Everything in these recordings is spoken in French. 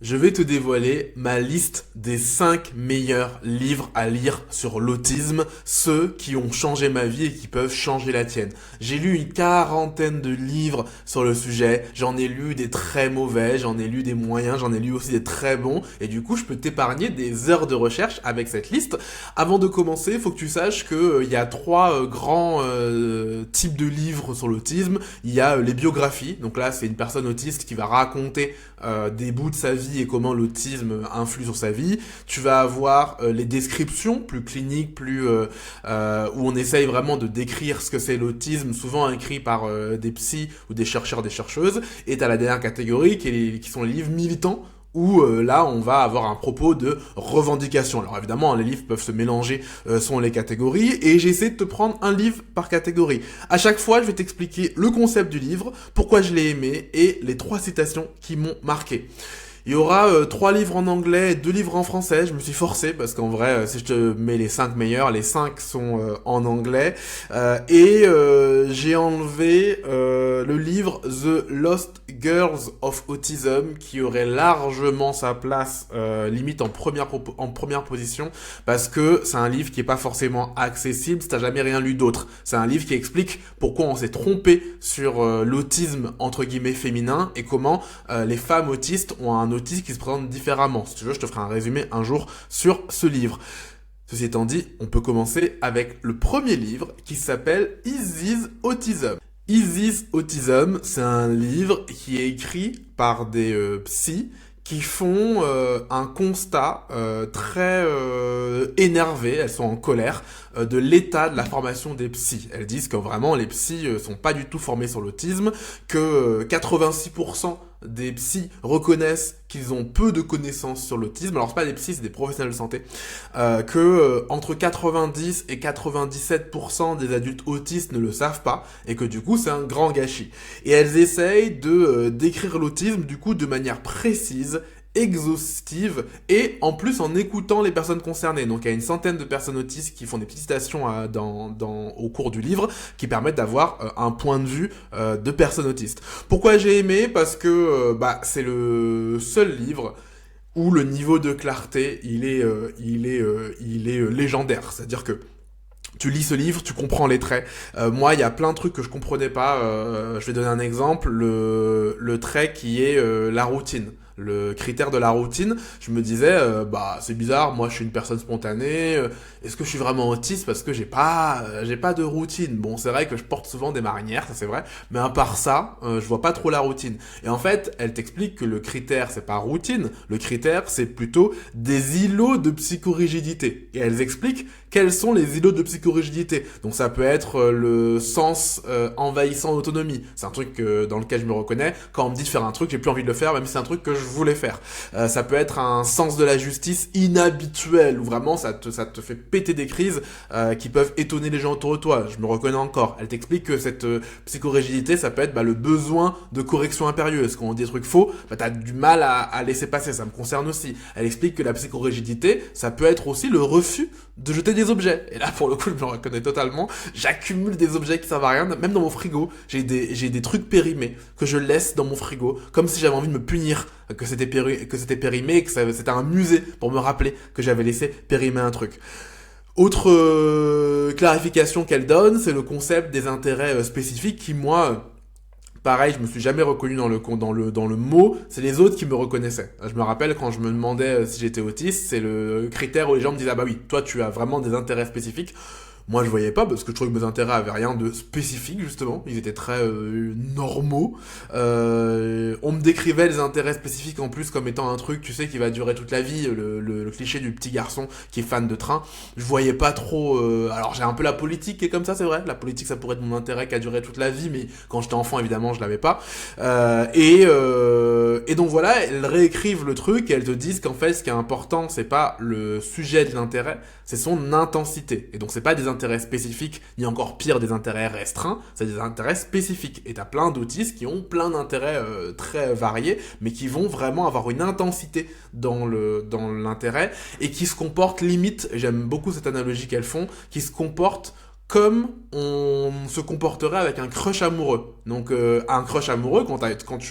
Je vais te dévoiler ma liste des 5 meilleurs livres à lire sur l'autisme, ceux qui ont changé ma vie et qui peuvent changer la tienne. J'ai lu une quarantaine de livres sur le sujet, j'en ai lu des très mauvais, j'en ai lu des moyens, j'en ai lu aussi des très bons, et du coup je peux t'épargner des heures de recherche avec cette liste. Avant de commencer, il faut que tu saches que il y a trois grands types de livres sur l'autisme. Il y a les biographies, donc là c'est une personne autiste qui va raconter des bouts de sa vie et comment l'autisme influe sur sa vie. Tu vas avoir les descriptions plus cliniques, où on essaye vraiment de décrire ce que c'est l'autisme, souvent écrit par des psys ou des chercheurs, des chercheuses. Et t'as la dernière catégorie qui sont les livres militants où là on va avoir un propos de revendication. Alors évidemment les livres peuvent se mélanger selon les catégories et j'essaie de te prendre un livre par catégorie. À chaque fois je vais t'expliquer le concept du livre, pourquoi je l'ai aimé et les 3 citations qui m'ont marqué. Il y aura 3 livres en anglais et 2 livres en français. Je me suis forcé parce qu'en vrai, si je te mets les 5 meilleurs, les 5 sont en anglais. J'ai enlevé le livre The Lost Girls of Autism qui aurait largement sa place limite en première position parce que c'est un livre qui est pas forcément accessible si t'as jamais rien lu d'autre. C'est un livre qui explique pourquoi on s'est trompé sur l'autisme entre guillemets féminin et comment les femmes autistes ont un autisme qui se présente différemment. Si tu veux, je te ferai un résumé un jour sur ce livre. Ceci étant dit, on peut commencer avec le premier livre qui s'appelle Is This Autism? Is This Autism, c'est un livre qui est écrit par des psys qui font un constat très énervé, elles sont en colère de l'état de la formation des psys. Elles disent que vraiment les psys sont pas du tout formés sur l'autisme, que 86% des psys reconnaissent qu'ils ont peu de connaissances sur l'autisme. Alors c'est pas des psys, c'est des professionnels de santé. Entre 90 et 97% des adultes autistes ne le savent pas et que du coup c'est un grand gâchis. Et elles essayent de décrire l'autisme du coup de manière précise, exhaustive et en plus en écoutant les personnes concernées. Donc il y a une centaine de personnes autistes qui font des petites citations au cours du livre qui permettent d'avoir un point de vue de personnes autistes. Pourquoi j'ai aimé? Parce que c'est le seul livre où le niveau de clarté il est légendaire. C'est-à-dire que tu lis ce livre, tu comprends les traits. Moi, il y a plein de trucs que je comprenais pas. Je vais donner un exemple. Le trait qui est la routine. Le critère de la routine, je me disais, c'est bizarre, moi je suis une personne spontanée, est-ce que je suis vraiment autiste parce que j'ai pas de routine. Bon, c'est vrai que je porte souvent des marinières, ça c'est vrai, mais à part ça, je vois pas trop la routine. Et en fait, elle t'explique que le critère, c'est pas routine, le critère, c'est plutôt des îlots de psychorigidité. Et elles expliquent quels sont les îlots de psychorigidité. Donc ça peut être le sens envahissant d'autonomie. C'est un truc dans lequel je me reconnais. Quand on me dit de faire un truc, j'ai plus envie de le faire, même si c'est un truc que je voulais faire. Ça peut être un sens de la justice inhabituel, où vraiment ça te fait péter des crises qui peuvent étonner les gens autour de toi. Je me reconnais encore. Elle t'explique que cette psychorigidité, ça peut être le besoin de correction impérieuse. Quand on dit des trucs faux, t'as du mal à laisser passer. Ça me concerne aussi. Elle explique que la psychorigidité, ça peut être aussi le refus de jeter des objets. Et là, pour le coup, je me reconnais totalement. J'accumule des objets qui servent à rien. Même dans mon frigo, j'ai des trucs périmés que je laisse dans mon frigo, comme si j'avais envie de me punir que c'était périmé, que c'était un musée pour me rappeler que j'avais laissé périmer un truc. Autre clarification qu'elle donne, c'est le concept des intérêts spécifiques qui, moi, pareil, je me suis jamais reconnu dans le mot, c'est les autres qui me reconnaissaient. Je me rappelle quand je me demandais si j'étais autiste, c'est le critère où les gens me disaient ah bah oui, toi tu as vraiment des intérêts spécifiques. Moi je voyais pas parce que je trouvais que mes intérêts avaient rien de spécifique justement, ils étaient très normaux. On me décrivait les intérêts spécifiques en plus comme étant un truc, tu sais, qui va durer toute la vie, le cliché du petit garçon qui est fan de train. Je voyais pas trop. Alors j'ai un peu la politique qui est comme ça, c'est vrai. La politique ça pourrait être mon intérêt qui a duré toute la vie, mais quand j'étais enfant évidemment je l'avais pas. Et donc voilà, elles réécrivent le truc et elles te disent qu'en fait ce qui est important c'est pas le sujet de l'intérêt, c'est son intensité. Et donc c'est pas des intérêts spécifiques, ni encore pire des intérêts restreints, c'est des intérêts spécifiques. Et t'as plein d'autistes qui ont plein d'intérêts très variés, mais qui vont vraiment avoir une intensité dans l'intérêt et qui se comportent limite, j'aime beaucoup cette analogie qu'elles font, qui se comportent comme on se comporterait avec un crush amoureux. Donc un crush amoureux, quand tu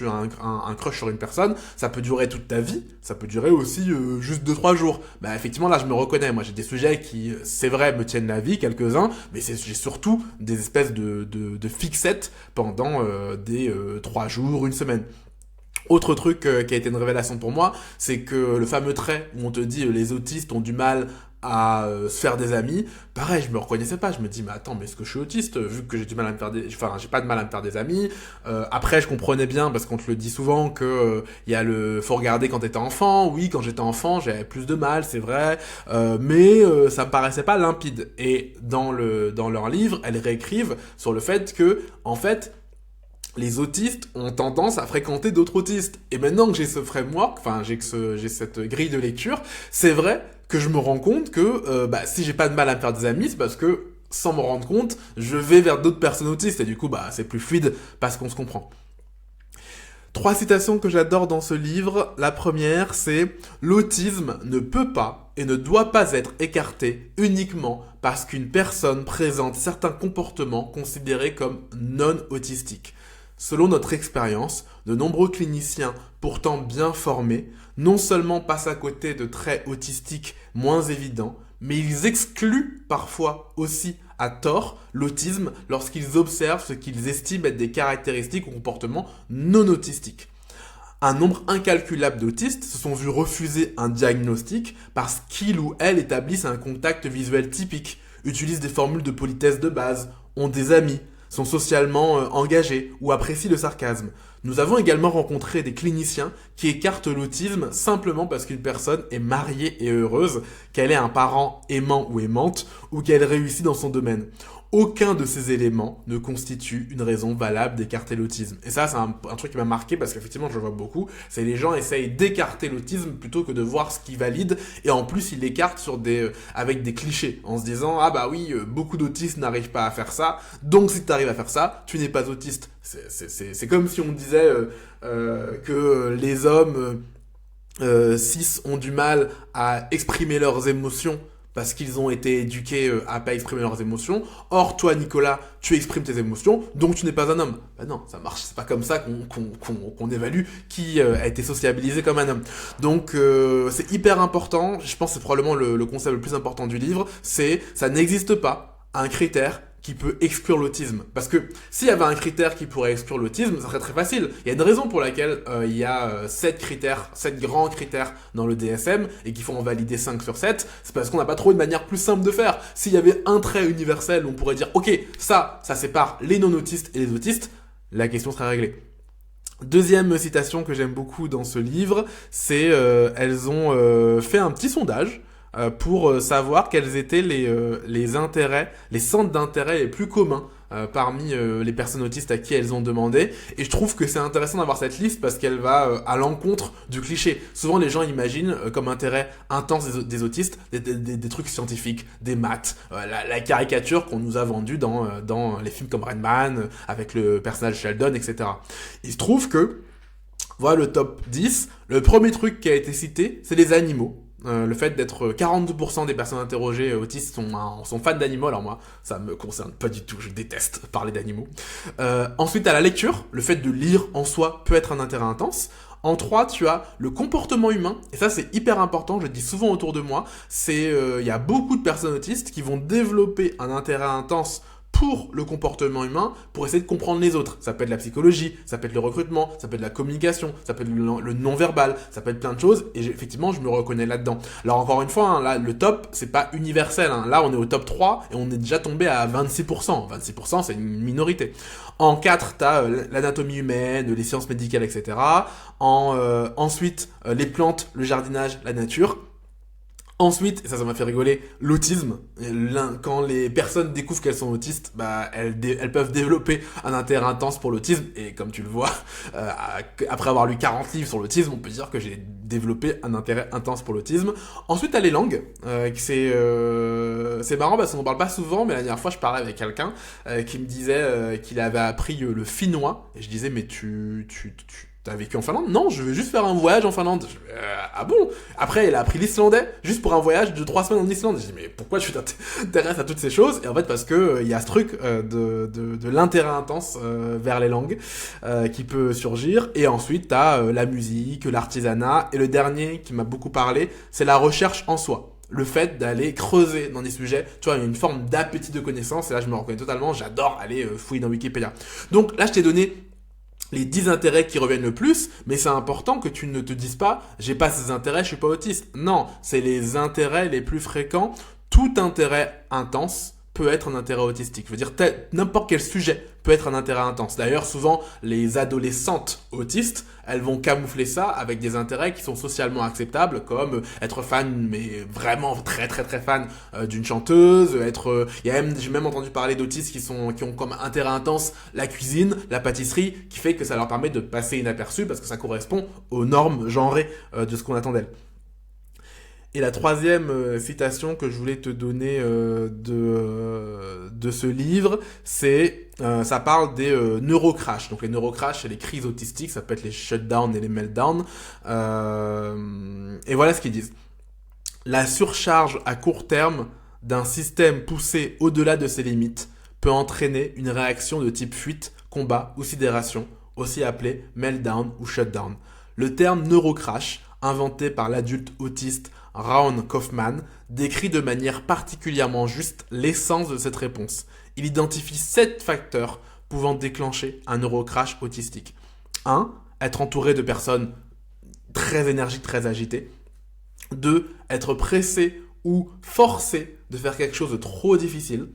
as un crush sur une personne, ça peut durer toute ta vie, ça peut durer aussi juste 2-3 jours. Bah effectivement là je me reconnais, moi j'ai des sujets qui, c'est vrai, me tiennent la vie, quelques-uns, mais j'ai surtout des espèces de fixettes pendant des 3 jours, une semaine. Autre truc qui a été une révélation pour moi, c'est que le fameux trait où on te dit les autistes ont du mal à se faire des amis, pareil, je me reconnaissais pas, je me dis mais attends, mais est-ce que je suis autiste vu que j'ai du mal à me faire des, enfin j'ai pas de mal à me faire des amis. Après je comprenais bien parce qu'on te le dit souvent que il y a le faut regarder quand t'étais enfant. Oui, quand j'étais enfant j'avais plus de mal, c'est vrai, mais ça me paraissait pas limpide. Et dans leur livre, elles réécrivent sur le fait que en fait les autistes ont tendance à fréquenter d'autres autistes. Et maintenant que j'ai ce framework, enfin j'ai cette grille de lecture, c'est vrai que je me rends compte que si j'ai pas de mal à me faire des amis, c'est parce que sans me rendre compte, je vais vers d'autres personnes autistes et du coup c'est plus fluide parce qu'on se comprend. 3 citations que j'adore dans ce livre. La première, c'est: l'autisme ne peut pas et ne doit pas être écarté uniquement parce qu'une personne présente certains comportements considérés comme non autistiques. Selon notre expérience, de nombreux cliniciens, pourtant bien formés, non seulement passent à côté de traits autistiques moins évidents, mais ils excluent parfois aussi à tort l'autisme lorsqu'ils observent ce qu'ils estiment être des caractéristiques ou comportements non autistiques. Un nombre incalculable d'autistes se sont vus refuser un diagnostic parce qu'ils ou elles établissent un contact visuel typique, utilisent des formules de politesse de base, ont des amis, sont socialement engagés ou apprécient le sarcasme. Nous avons également rencontré des cliniciens qui écartent l'autisme simplement parce qu'une personne est mariée et heureuse, qu'elle ait un parent aimant ou aimante, ou qu'elle réussit dans son domaine. Aucun de ces éléments ne constitue une raison valable d'écarter l'autisme. Et ça, c'est un truc qui m'a marqué parce qu'effectivement, je le vois beaucoup. C'est les gens essayent d'écarter l'autisme plutôt que de voir ce qui valide. Et en plus, ils l'écartent avec des clichés. En se disant, ah bah oui, beaucoup d'autistes n'arrivent pas à faire ça. Donc si tu arrives à faire ça, tu n'es pas autiste. C'est comme si on disait que les hommes cis ont du mal à exprimer leurs émotions parce qu'ils ont été éduqués à pas exprimer leurs émotions. Or, toi, Nicolas, tu exprimes tes émotions, donc tu n'es pas un homme. Ben non, ça marche. C'est pas comme ça qu'on évalue qui a été sociabilisé comme un homme. Donc, c'est hyper important. Je pense que c'est probablement le concept le plus important du livre. C'est, ça n'existe pas un critère qui peut exclure l'autisme. Parce que s'il y avait un critère qui pourrait exclure l'autisme, ça serait très facile. Il y a une raison pour laquelle il y a 7 grands critères dans le DSM, et qu'il faut en valider 5 sur 7, c'est parce qu'on n'a pas trouvé de manière plus simple de faire. S'il y avait un trait universel, on pourrait dire, ok, ça sépare les non-autistes et les autistes, la question serait réglée. Deuxième citation que j'aime beaucoup dans ce livre, c'est elles ont fait un petit sondage pour savoir quels étaient les intérêts, les centres d'intérêt les plus communs parmi les personnes autistes à qui elles ont demandé. Et je trouve que c'est intéressant d'avoir cette liste parce qu'elle va à l'encontre du cliché. Souvent les gens imaginent comme intérêt intense des autistes des trucs scientifiques, des maths, la caricature qu'on nous a vendue dans les films comme Rain Man, avec le personnage Sheldon, etc. Il se trouve que, voilà le top 10, le premier truc qui a été cité, c'est les animaux. Le fait d'être 42% des personnes interrogées autistes sont fans d'animaux. Alors moi, ça me concerne pas du tout, je déteste parler d'animaux. Ensuite, à la lecture, le fait de lire en soi peut être un intérêt intense. En 3, tu as le comportement humain, et ça c'est hyper important, je le dis souvent autour de moi, y a beaucoup de personnes autistes qui vont développer un intérêt intense pour le comportement humain, pour essayer de comprendre les autres. Ça peut être la psychologie, ça peut être le recrutement, ça peut être la communication, ça peut être le non-verbal, ça peut être plein de choses, et effectivement, je me reconnais là-dedans. Alors encore une fois, là, le top, c'est pas universel. Là, on est au top 3, et on est déjà tombé à 26%. 26%, c'est une minorité. En 4, t'as l'anatomie humaine, les sciences médicales, etc. Ensuite, les plantes, le jardinage, la nature. Ensuite, et ça m'a fait rigoler, l'autisme. Quand les personnes découvrent qu'elles sont autistes, elles peuvent développer un intérêt intense pour l'autisme. Et comme tu le vois, après avoir lu 40 livres sur l'autisme, on peut dire que j'ai développé un intérêt intense pour l'autisme. Ensuite, t'as les langues. C'est marrant parce qu'on n'en parle pas souvent, mais la dernière fois, je parlais avec quelqu'un qui me disait qu'il avait appris le finnois. Et je disais, mais T'as vécu en Finlande? Non, je veux juste faire un voyage en Finlande. Ah bon? Après, elle a appris l'islandais juste pour un voyage de 3 semaines en Islande. Je dis mais pourquoi tu t'intéresses à toutes ces choses? Et en fait parce que il y a ce truc de l'intérêt intense vers les langues qui peut surgir. Et ensuite t'as la musique, l'artisanat. Et le dernier qui m'a beaucoup parlé, c'est la recherche en soi. Le fait d'aller creuser dans des sujets, tu vois, il y a une forme d'appétit de connaissance, et là je me reconnais totalement, j'adore aller fouiller dans Wikipédia. Donc là je t'ai donné les 10 intérêts qui reviennent le plus, mais c'est important que tu ne te dises pas j'ai pas ces intérêts, je suis pas autiste. Non, c'est les intérêts les plus fréquents. Tout intérêt intense peut être un intérêt autistique. Je veux dire, n'importe quel sujet peut être un intérêt intense. D'ailleurs, souvent, les adolescentes autistes, elles vont camoufler ça avec des intérêts qui sont socialement acceptables, comme être fan, mais vraiment très très très fan d'une chanteuse, j'ai même entendu parler d'autistes qui ont comme intérêt intense la cuisine, la pâtisserie, qui fait que ça leur permet de passer inaperçu parce que ça correspond aux normes genrées de ce qu'on attend d'elles. Et la troisième citation que je voulais te donner de ce livre, ça parle des neurocrash. Donc les neurocrash, c'est les crises autistiques, ça peut être les shutdowns et les meltdowns. Et voilà ce qu'ils disent. La surcharge à court terme d'un système poussé au-delà de ses limites peut entraîner une réaction de type fuite, combat ou sidération, aussi appelée meltdown ou shutdown. Le terme neurocrash, inventé par l'adulte autiste Ron Kaufman, décrit de manière particulièrement juste l'essence de cette réponse. Il identifie 7 facteurs pouvant déclencher un neurocrash autistique. 1. Être entouré de personnes très énergiques, très agitées. 2. Être pressé ou forcé de faire quelque chose de trop difficile.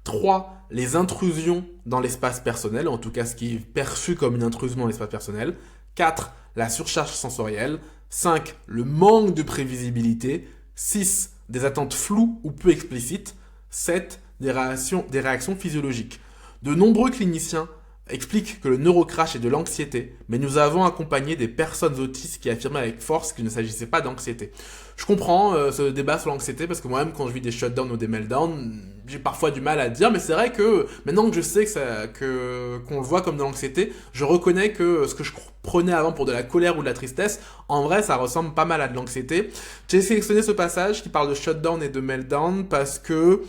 3. Les intrusions dans l'espace personnel, en tout cas ce qui est perçu comme une intrusion dans l'espace personnel. 4. La surcharge sensorielle. 5. Le manque de prévisibilité. 6. Des attentes floues ou peu explicites. 7. Des réactions physiologiques. De nombreux cliniciens expliquent que le neurocrash est de l'anxiété, mais nous avons accompagné des personnes autistes qui affirmaient avec force qu'il ne s'agissait pas d'anxiété. Je comprends ce débat sur l'anxiété parce que moi-même quand je vis des shutdowns ou des meltdowns, j'ai parfois du mal à dire, mais c'est vrai que maintenant que je sais qu'on le voit comme de l'anxiété, je reconnais que ce que je prenais avant pour de la colère ou de la tristesse, en vrai ça ressemble pas mal à de l'anxiété. J'ai sélectionné ce passage qui parle de shutdown et de meltdown parce que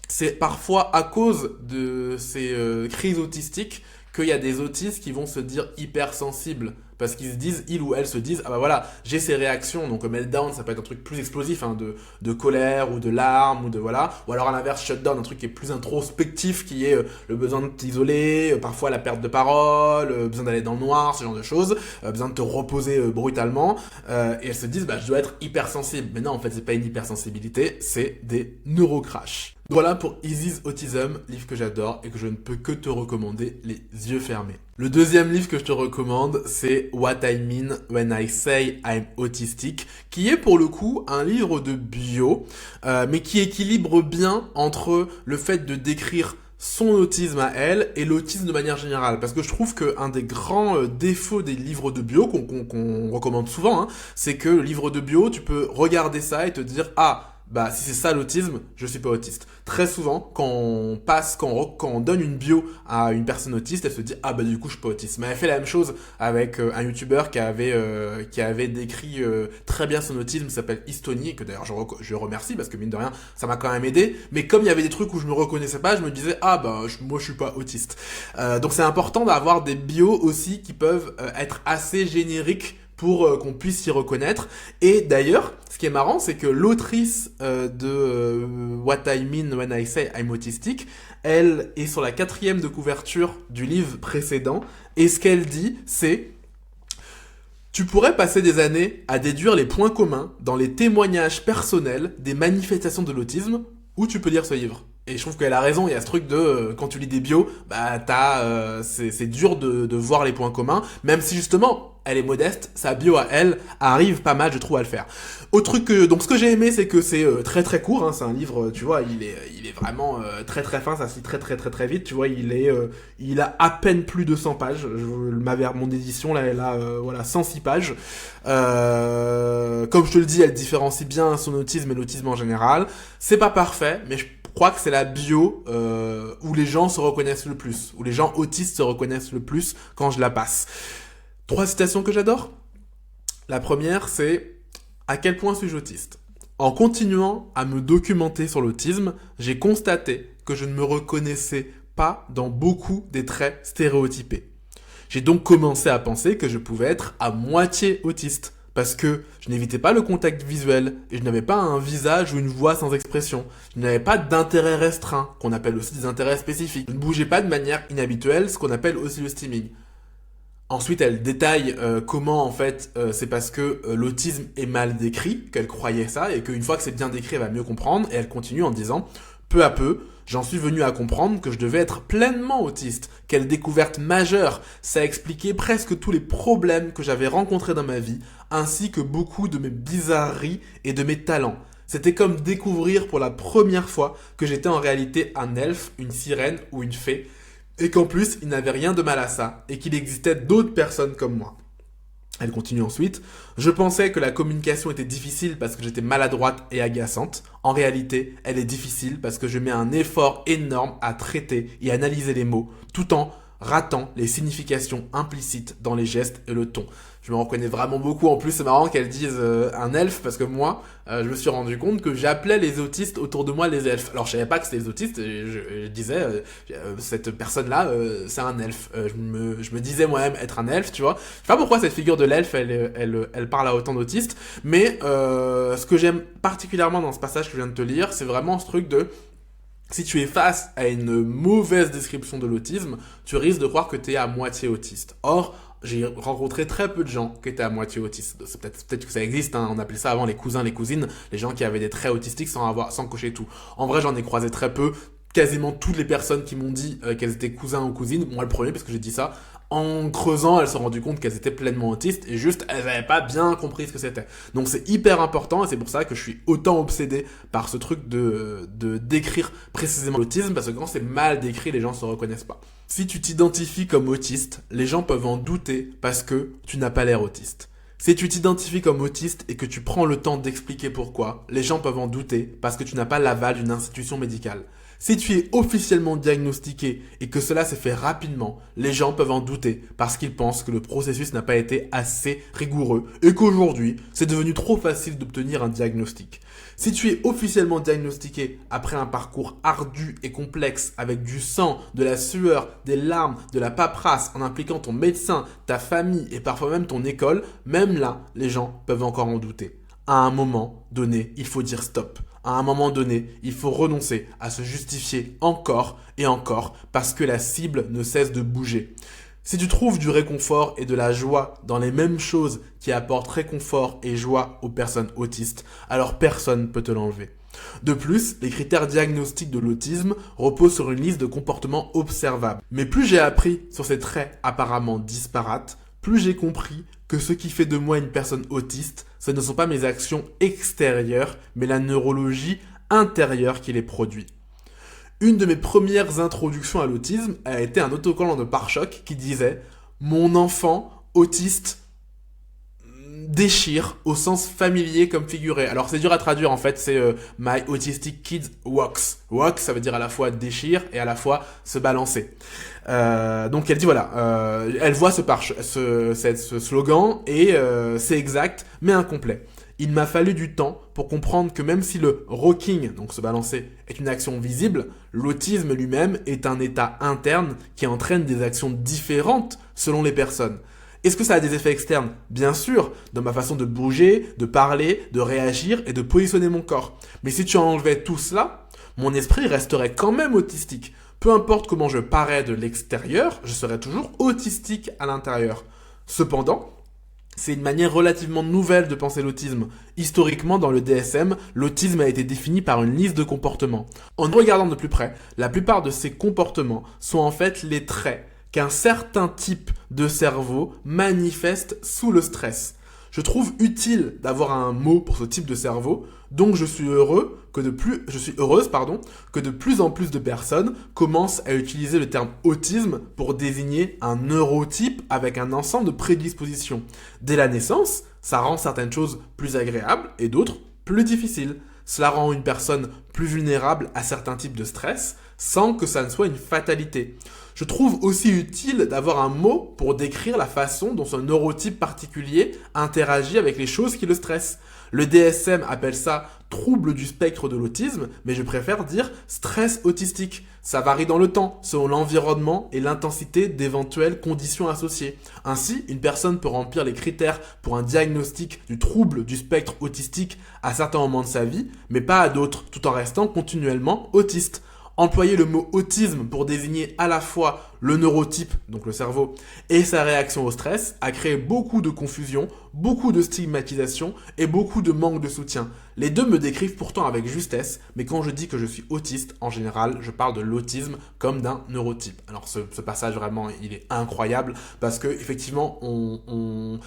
c'est parfois à cause de ces crises autistiques qu'il y a des autistes qui vont se dire hypersensibles. Parce ils ou elles se disent, ah bah voilà, j'ai ces réactions. Donc meltdown, ça peut être un truc plus explosif, hein, de colère ou de larmes, ou de voilà. Ou alors à l'inverse, shutdown, un truc qui est plus introspectif, qui est le besoin de t'isoler, parfois la perte de parole, besoin d'aller dans le noir, ce genre de choses, besoin de te reposer brutalement. Et elles se disent, bah je dois être hypersensible. Mais non, en fait, c'est pas une hypersensibilité, c'est des neurocrash. Voilà pour Easy's Autism, livre que j'adore et que je ne peux que te recommander les yeux fermés. Le deuxième livre que je te recommande, c'est What I Mean When I Say I'm Autistic, qui est pour le coup un livre de bio, mais qui équilibre bien entre le fait de décrire son autisme à elle et l'autisme de manière générale. Parce que je trouve qu'un des grands défauts des livres de bio, qu'on recommande souvent, hein, c'est que le livre de bio, tu peux regarder ça et te dire « Ah, bah si c'est ça l'autisme, je suis pas autiste. » Très souvent, quand on donne une bio à une personne autiste, elle se dit ah bah du coup je suis pas autiste. Mais elle fait la même chose avec un youtubeur qui avait décrit très bien son autisme, qui s'appelle Estonie, et que d'ailleurs je remercie parce que mine de rien ça m'a quand même aidé. Mais comme il y avait des trucs où je me reconnaissais pas, je me disais ah bah moi je suis pas autiste. Donc c'est important d'avoir des bios aussi qui peuvent être assez génériques pour qu'on puisse s'y reconnaître. Et d'ailleurs, ce qui est marrant, c'est que l'autrice de What I Mean When I Say I'm Autistic, elle est sur la 4e de couverture du livre précédent, et ce qu'elle dit, c'est « Tu pourrais passer des années à déduire les points communs dans les témoignages personnels des manifestations de l'autisme, ou tu peux lire ce livre. » Et je trouve qu'elle a raison, il y a ce truc de quand tu lis des bios, bah c'est dur de voir les points communs, même si justement elle est modeste, sa bio à elle arrive pas mal, je trouve, à le faire. Donc ce que j'ai aimé, c'est que c'est très très court, hein, c'est un livre, tu vois, il est vraiment très très fin, ça se lit très très très très vite, tu vois, il a à peine plus de 100 pages. Mon édition là, elle a voilà 106 pages. Comme je te le dis, elle différencie bien son autisme et l'autisme en général. C'est pas parfait, mais je crois que c'est la bio où les gens se reconnaissent le plus, où les gens autistes se reconnaissent le plus quand je la passe. 3 citations que j'adore. La première, c'est à quel point suis-je autiste? En continuant à me documenter sur l'autisme, j'ai constaté que je ne me reconnaissais pas dans beaucoup des traits stéréotypés. J'ai donc commencé à penser que je pouvais être à moitié autiste, parce que je n'évitais pas le contact visuel, et je n'avais pas un visage ou une voix sans expression. Je n'avais pas d'intérêt restreint, qu'on appelle aussi des intérêts spécifiques. Je ne bougeais pas de manière inhabituelle, ce qu'on appelle aussi le stimming. Ensuite, elle détaille comment, en fait, c'est parce que l'autisme est mal décrit, qu'elle croyait ça, et qu'une fois que c'est bien décrit, elle va mieux comprendre, et elle continue en disant, peu à peu, j'en suis venu à comprendre que je devais être pleinement autiste. Quelle découverte majeure! Ça expliquait presque tous les problèmes que j'avais rencontrés dans ma vie, ainsi que beaucoup de mes bizarreries et de mes talents. C'était comme découvrir pour la première fois que j'étais en réalité un elfe, une sirène ou une fée, et qu'en plus, il n'avait rien de mal à ça, et qu'il existait d'autres personnes comme moi. Elle continue ensuite. Je pensais que la communication était difficile parce que j'étais maladroite et agaçante. En réalité, elle est difficile parce que je mets un effort énorme à traiter et analyser les mots, tout en ratant les significations implicites dans les gestes et le ton. Je me reconnais vraiment beaucoup. En plus, c'est marrant qu'elle dise un elfe parce que moi, je me suis rendu compte que j'appelais les autistes autour de moi les elfes. Alors, je savais pas que c'était les autistes. Je disais, cette personne-là, c'est un elfe. Je me disais moi-même être un elfe, tu vois. Je sais pas pourquoi cette figure de l'elfe, elle parle à autant d'autistes. Mais ce que j'aime particulièrement dans ce passage que je viens de te lire, c'est vraiment ce truc de... Si tu es face à une mauvaise description de l'autisme, tu risques de croire que tu es à moitié autiste. Or, j'ai rencontré très peu de gens qui étaient à moitié autistes. C'est peut-être que ça existe, hein. On appelait ça avant les cousins, les cousines, les gens qui avaient des traits autistiques sans cocher tout. En vrai, j'en ai croisé très peu. Quasiment toutes les personnes qui m'ont dit qu'elles étaient cousins ou cousines, moi le premier parce que j'ai dit ça, en creusant, elles se sont rendues compte qu'elles étaient pleinement autistes et juste, elles n'avaient pas bien compris ce que c'était. Donc c'est hyper important et c'est pour ça que je suis autant obsédé par ce truc de décrire précisément l'autisme parce que quand c'est mal décrit, les gens se reconnaissent pas. Si tu t'identifies comme autiste, les gens peuvent en douter parce que tu n'as pas l'air autiste. Si tu t'identifies comme autiste et que tu prends le temps d'expliquer pourquoi, les gens peuvent en douter parce que tu n'as pas l'aval d'une institution médicale. Si tu es officiellement diagnostiqué et que cela s'est fait rapidement, les gens peuvent en douter parce qu'ils pensent que le processus n'a pas été assez rigoureux et qu'aujourd'hui, c'est devenu trop facile d'obtenir un diagnostic. Si tu es officiellement diagnostiqué après un parcours ardu et complexe avec du sang, de la sueur, des larmes, de la paperasse en impliquant ton médecin, ta famille et parfois même ton école, même là, les gens peuvent encore en douter. À un moment donné, il faut dire stop. À un moment donné, il faut renoncer à se justifier encore et encore parce que la cible ne cesse de bouger. Si tu trouves du réconfort et de la joie dans les mêmes choses qui apportent réconfort et joie aux personnes autistes, alors personne ne peut te l'enlever. De plus, les critères diagnostiques de l'autisme reposent sur une liste de comportements observables. Mais plus j'ai appris sur ces traits apparemment disparates, plus j'ai compris que ce qui fait de moi une personne autiste, ce ne sont pas mes actions extérieures, mais la neurologie intérieure qui les produit. Une de mes premières introductions à l'autisme a été un autocollant de pare-choc qui disait « Mon enfant autiste déchire au sens familier comme figuré ». Alors c'est dur à traduire en fait, c'est My Autistic Kid Walks. Walk, ça veut dire à la fois déchire et à la fois se balancer. Donc elle dit voilà, elle voit ce slogan et c'est exact mais incomplet. Il m'a fallu du temps pour comprendre que même si le rocking, donc se balancer, est une action visible, l'autisme lui-même est un état interne qui entraîne des actions différentes selon les personnes. Est-ce que ça a des effets externes? Bien sûr, dans ma façon de bouger, de parler, de réagir et de positionner mon corps. Mais si tu enlevais tout cela, mon esprit resterait quand même autistique. Peu importe comment je parais de l'extérieur, je serai toujours autistique à l'intérieur. Cependant, c'est une manière relativement nouvelle de penser l'autisme. Historiquement, dans le DSM, l'autisme a été défini par une liste de comportements. En regardant de plus près, la plupart de ces comportements sont en fait les traits qu'un certain type de cerveau manifeste sous le stress. Je trouve utile d'avoir un mot pour ce type de cerveau, donc je suis heureuse que de plus en plus de personnes commencent à utiliser le terme autisme pour désigner un neurotype avec un ensemble de prédispositions. Dès la naissance, ça rend certaines choses plus agréables et d'autres plus difficiles. Cela rend une personne plus vulnérable à certains types de stress sans que ça ne soit une fatalité. Je trouve aussi utile d'avoir un mot pour décrire la façon dont ce neurotype particulier interagit avec les choses qui le stressent. Le DSM appelle ça trouble du spectre de l'autisme, mais je préfère dire stress autistique. Ça varie dans le temps, selon l'environnement et l'intensité d'éventuelles conditions associées. Ainsi, une personne peut remplir les critères pour un diagnostic du trouble du spectre autistique à certains moments de sa vie, mais pas à d'autres, tout en restant continuellement autiste. Employer le mot autisme pour désigner à la fois le neurotype, donc le cerveau, et sa réaction au stress a créé beaucoup de confusion, beaucoup de stigmatisation et beaucoup de manque de soutien. Les deux me décrivent pourtant avec justesse, mais quand je dis que je suis autiste, en général, je parle de l'autisme comme d'un neurotype. Alors ce passage vraiment, il est incroyable parce que effectivement,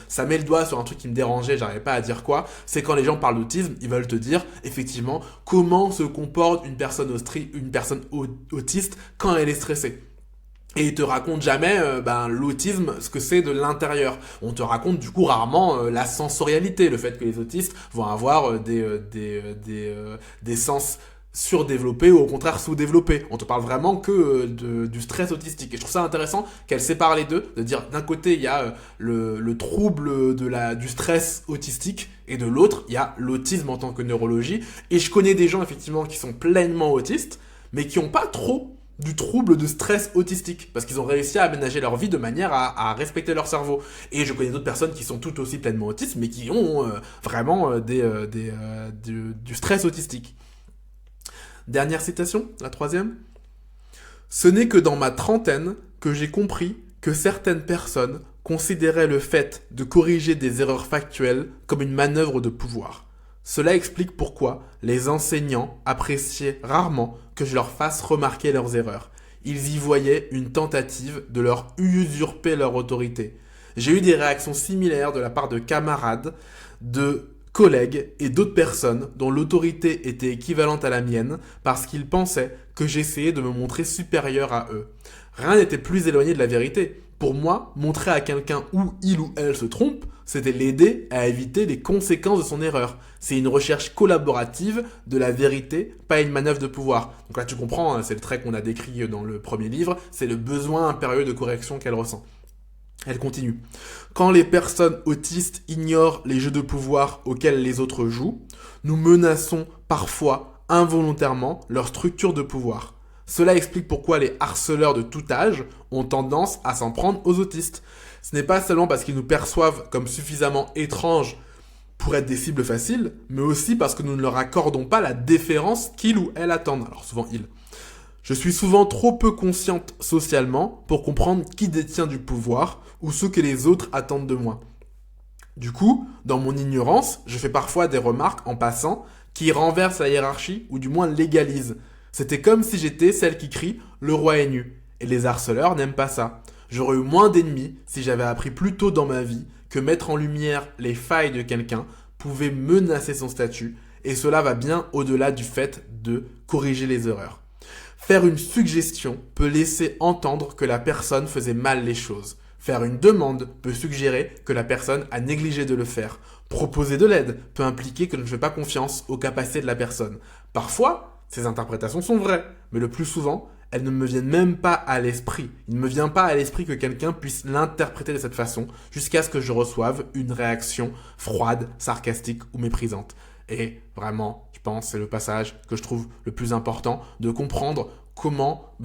ça met le doigt sur un truc qui me dérangeait, j'arrivais pas à dire quoi. C'est quand les gens parlent d'autisme, ils veulent te dire effectivement comment se comporte une personne autiste quand elle est stressée. Et ils te racontent jamais l'autisme, ce que c'est de l'intérieur. On te raconte du coup rarement la sensorialité, le fait que les autistes vont avoir des sens surdéveloppés ou au contraire sous-développés. On te parle vraiment que du stress autistique. Et je trouve ça intéressant qu'elle sépare les deux, de dire d'un côté il y a le trouble du stress autistique et de l'autre il y a l'autisme en tant que neurologie. Et je connais des gens effectivement qui sont pleinement autistes, mais qui n'ont pas trop du trouble de stress autistique parce qu'ils ont réussi à aménager leur vie de manière à respecter leur cerveau. Et je connais d'autres personnes qui sont tout aussi pleinement autistes mais qui ont vraiment du stress autistique. Dernière citation, la troisième. Ce n'est que dans ma trentaine que j'ai compris que certaines personnes considéraient le fait de corriger des erreurs factuelles comme une manœuvre de pouvoir. Cela explique pourquoi les enseignants appréciaient rarement que je leur fasse remarquer leurs erreurs. Ils y voyaient une tentative de leur usurper leur autorité. J'ai eu des réactions similaires de la part de camarades, de collègues et d'autres personnes dont l'autorité était équivalente à la mienne parce qu'ils pensaient que j'essayais de me montrer supérieur à eux. Rien n'était plus éloigné de la vérité. Pour moi, montrer à quelqu'un où il ou elle se trompe, c'était l'aider à éviter les conséquences de son erreur. C'est une recherche collaborative de la vérité, pas une manœuvre de pouvoir. Donc là tu comprends, c'est le trait qu'on a décrit dans le premier livre, c'est le besoin impérieux de correction qu'elle ressent. Elle continue. Quand les personnes autistes ignorent les jeux de pouvoir auxquels les autres jouent, nous menaçons parfois involontairement leur structure de pouvoir. Cela explique pourquoi les harceleurs de tout âge ont tendance à s'en prendre aux autistes. Ce n'est pas seulement parce qu'ils nous perçoivent comme suffisamment étranges pour être des cibles faciles, mais aussi parce que nous ne leur accordons pas la déférence qu'ils ou elles attendent. Alors souvent ils. Je suis souvent trop peu consciente socialement pour comprendre qui détient du pouvoir ou ce que les autres attendent de moi. Du coup, dans mon ignorance, je fais parfois des remarques en passant qui renversent la hiérarchie ou du moins l'égalisent. C'était comme si j'étais celle qui crie « le roi est nu ». Et les harceleurs n'aiment pas ça. J'aurais eu moins d'ennemis si j'avais appris plus tôt dans ma vie que mettre en lumière les failles de quelqu'un pouvait menacer son statut, et cela va bien au-delà du fait de corriger les erreurs. Faire une suggestion peut laisser entendre que la personne faisait mal les choses. Faire une demande peut suggérer que la personne a négligé de le faire. Proposer de l'aide peut impliquer que je ne fais pas confiance aux capacités de la personne. Parfois, ces interprétations sont vraies, mais le plus souvent, elles ne me viennent même pas à l'esprit. Il ne me vient pas à l'esprit que quelqu'un puisse l'interpréter de cette façon jusqu'à ce que je reçoive une réaction froide, sarcastique ou méprisante. Et vraiment, je pense, c'est le passage que je trouve le plus important, de comprendre comment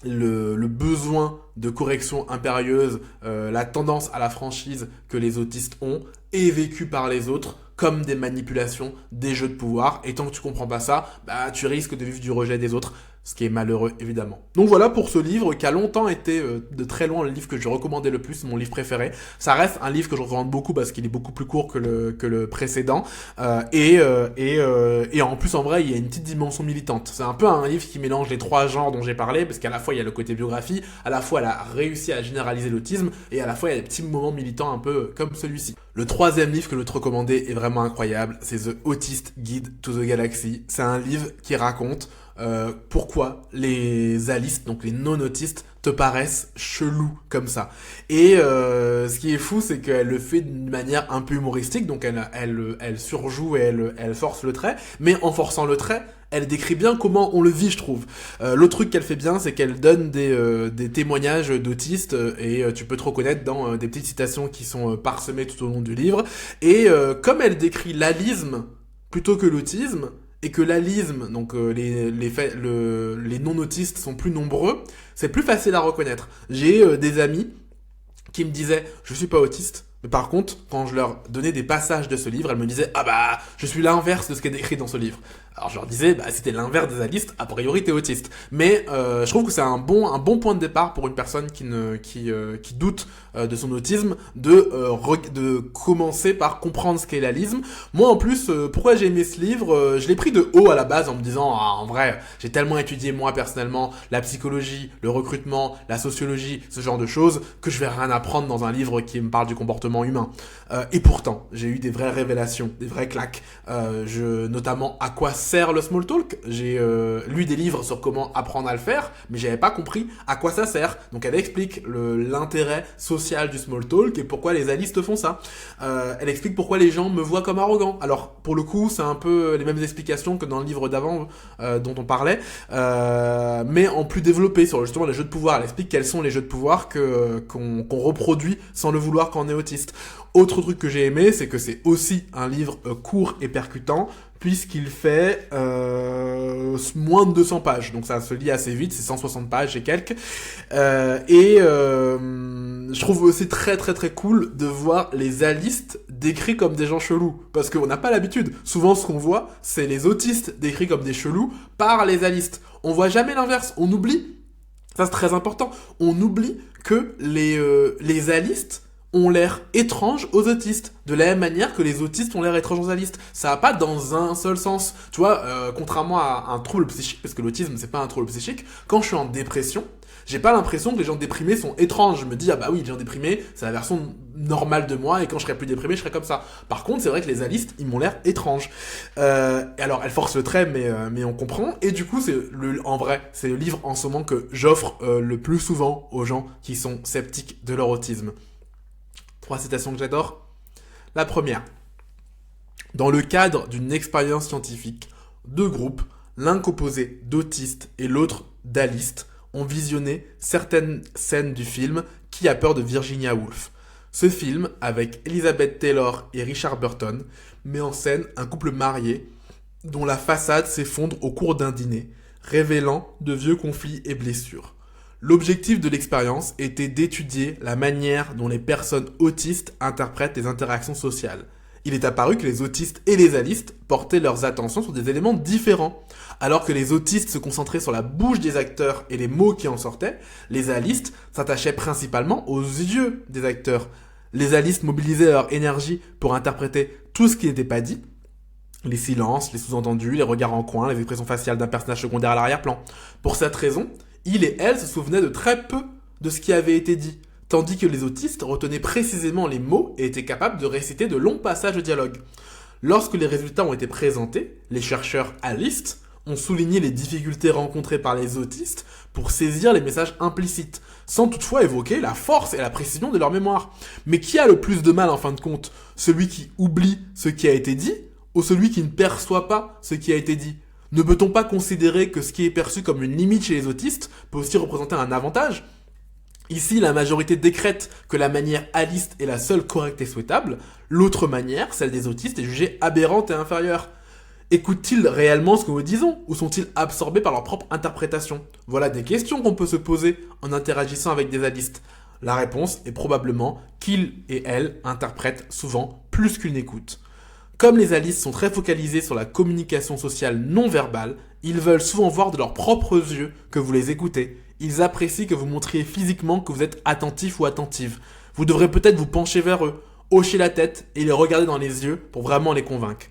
le besoin de correction impérieuse, la tendance à la franchise que les autistes ont, est vécu par les autres comme des manipulations, des jeux de pouvoir. Et tant que tu comprends pas ça, tu risques de vivre du rejet des autres, ce qui est malheureux évidemment. Donc voilà pour ce livre qui a longtemps été de très loin le livre que je recommandais le plus, mon livre préféré. Ça reste un livre que je recommande beaucoup parce qu'il est beaucoup plus court que le précédent. Et en plus en vrai il y a une petite dimension militante. C'est un peu un livre qui mélange les trois genres dont j'ai parlé, parce qu'à la fois il y a le côté biographie, à la fois elle a réussi à généraliser l'autisme, et à la fois il y a des petits moments militants un peu comme celui-ci. Le troisième livre que je vais te recommander est vraiment incroyable, c'est The Autist Guide to the Galaxy. C'est un livre qui raconte pourquoi les alistes, donc les non-autistes, te paraissent chelous comme ça. Et ce qui est fou, c'est qu'elle le fait d'une manière un peu humoristique, donc elle surjoue et elle force le trait, mais en forçant le trait, elle décrit bien comment on le vit, je trouve. L'autre truc qu'elle fait bien, c'est qu'elle donne des témoignages d'autistes, et tu peux te reconnaître dans des petites citations qui sont parsemées tout au long du livre. Et comme elle décrit l'alisme plutôt que l'autisme, et que l'alisme, donc les non-autistes sont plus nombreux, c'est plus facile à reconnaître. J'ai des amis qui me disaient « je suis pas autiste », mais par contre, quand je leur donnais des passages de ce livre, elles me disaient « ah bah, je suis l'inverse de ce qui est décrit dans ce livre ». Alors je leur disais, bah si t'es l'inverse des alistes, a priori t'es autiste. Mais je trouve que c'est un bon point de départ pour une personne qui doute de son autisme, de commencer par comprendre ce qu'est l'alisme. Moi en plus, pourquoi j'ai aimé ce livre, je l'ai pris de haut à la base en me disant, ah, en vrai, j'ai tellement étudié moi personnellement la psychologie, le recrutement, la sociologie, ce genre de choses, que je vais rien apprendre dans un livre qui me parle du comportement humain. Et pourtant, j'ai eu des vraies révélations, des vraies claques. Notamment à quoi sert le small talk. J'ai lu des livres sur comment apprendre à le faire, mais j'avais pas compris à quoi ça sert. Donc elle explique l'intérêt social du small talk et pourquoi les alistes font ça. Elle explique pourquoi les gens me voient comme arrogant. Alors pour le coup, c'est un peu les mêmes explications que dans le livre d'avant dont on parlait, mais en plus développé sur justement les jeux de pouvoir. Elle explique quels sont les jeux de pouvoir qu'on reproduit sans le vouloir quand on est autiste. Autre truc que j'ai aimé, c'est que c'est aussi un livre court et percutant, puisqu'il fait moins de 200 pages. Donc ça se lit assez vite, c'est 160 pages et quelques. Je trouve aussi très très très cool de voir les alistes décrits comme des gens chelous. Parce qu'on n'a pas l'habitude. Souvent ce qu'on voit, c'est les autistes décrits comme des chelous par les alistes. On voit jamais l'inverse, on oublie. Ça c'est très important. On oublie que les alistes ont l'air étranges aux autistes, de la même manière que les autistes ont l'air étranges aux alistes. Ça va pas dans un seul sens. Tu vois, contrairement à un trouble psychique, parce que l'autisme c'est pas un trouble psychique, quand je suis en dépression, j'ai pas l'impression que les gens déprimés sont étranges. Je me dis, ah bah oui, les gens déprimés, c'est la version normale de moi, et quand je serai plus déprimé, je serai comme ça. Par contre, c'est vrai que les alistes, ils m'ont l'air étranges. Alors, elle force le trait, mais on comprend. Et du coup, en vrai, c'est le livre en ce moment que j'offre le plus souvent aux gens qui sont sceptiques de leur autisme. 3 citations que j'adore. La première. Dans le cadre d'une expérience scientifique, 2 groupes, l'un composé d'autistes et l'autre d'alistes, ont visionné certaines scènes du film Qui a peur de Virginia Woolf. Ce film, avec Elizabeth Taylor et Richard Burton, met en scène un couple marié dont la façade s'effondre au cours d'un dîner, révélant de vieux conflits et blessures. L'objectif de l'expérience était d'étudier la manière dont les personnes autistes interprètent les interactions sociales. Il est apparu que les autistes et les alistes portaient leurs attentions sur des éléments différents. Alors que les autistes se concentraient sur la bouche des acteurs et les mots qui en sortaient, les alistes s'attachaient principalement aux yeux des acteurs. Les alistes mobilisaient leur énergie pour interpréter tout ce qui n'était pas dit, les silences, les sous-entendus, les regards en coin, les expressions faciales d'un personnage secondaire à l'arrière-plan. Pour cette raison, il et elle se souvenaient de très peu de ce qui avait été dit, tandis que les autistes retenaient précisément les mots et étaient capables de réciter de longs passages de dialogue. Lorsque les résultats ont été présentés, les chercheurs alistes ont souligné les difficultés rencontrées par les autistes pour saisir les messages implicites, sans toutefois évoquer la force et la précision de leur mémoire. Mais qui a le plus de mal en fin de compte ? Celui qui oublie ce qui a été dit ou celui qui ne perçoit pas ce qui a été dit ? Ne peut-on pas considérer que ce qui est perçu comme une limite chez les autistes peut aussi représenter un avantage ? Ici, la majorité décrète que la manière aliste est la seule correcte et souhaitable. L'autre manière, celle des autistes, est jugée aberrante et inférieure. Écoutent-ils réellement ce que nous disons ou sont-ils absorbés par leur propre interprétation ? Voilà des questions qu'on peut se poser en interagissant avec des alistes. La réponse est probablement qu'ils et elles interprètent souvent plus qu'ils n'écoutent. Comme les alistes sont très focalisés sur la communication sociale non verbale, ils veulent souvent voir de leurs propres yeux que vous les écoutez. Ils apprécient que vous montriez physiquement que vous êtes attentif ou attentive. Vous devrez peut-être vous pencher vers eux, hocher la tête et les regarder dans les yeux pour vraiment les convaincre.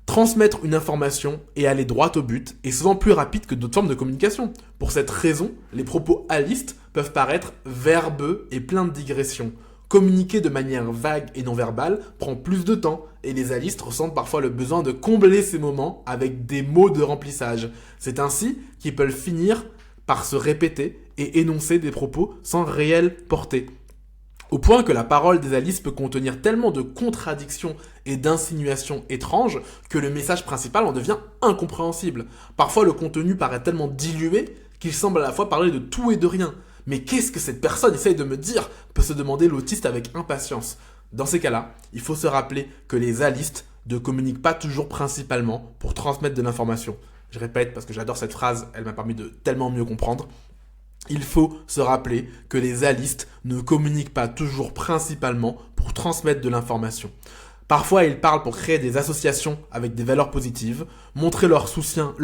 Transmettre une information et aller droit au but est souvent plus rapide que d'autres formes de communication. Pour cette raison, les propos alistes peuvent paraître verbeux et pleins de digressions. Communiquer de manière vague et non verbale prend plus de temps et les alistes ressentent parfois le besoin de combler ces moments avec des mots de remplissage. C'est ainsi qu'ils peuvent finir par se répéter et énoncer des propos sans réelle portée. Au point que la parole des alistes peut contenir tellement de contradictions et d'insinuations étranges que le message principal en devient incompréhensible. Parfois le contenu paraît tellement dilué qu'il semble à la fois parler de tout et de rien. Mais qu'est-ce que cette personne essaye de me dire, peut se demander l'autiste avec impatience. Dans ces cas-là, il faut se rappeler que les alistes ne communiquent pas toujours principalement pour transmettre de l'information. Je répète parce que j'adore cette phrase, elle m'a permis de tellement mieux comprendre. Il faut se rappeler que les alistes ne communiquent pas toujours principalement pour transmettre de l'information. Parfois, ils parlent pour créer des associations avec des valeurs positives, montrer leur soutien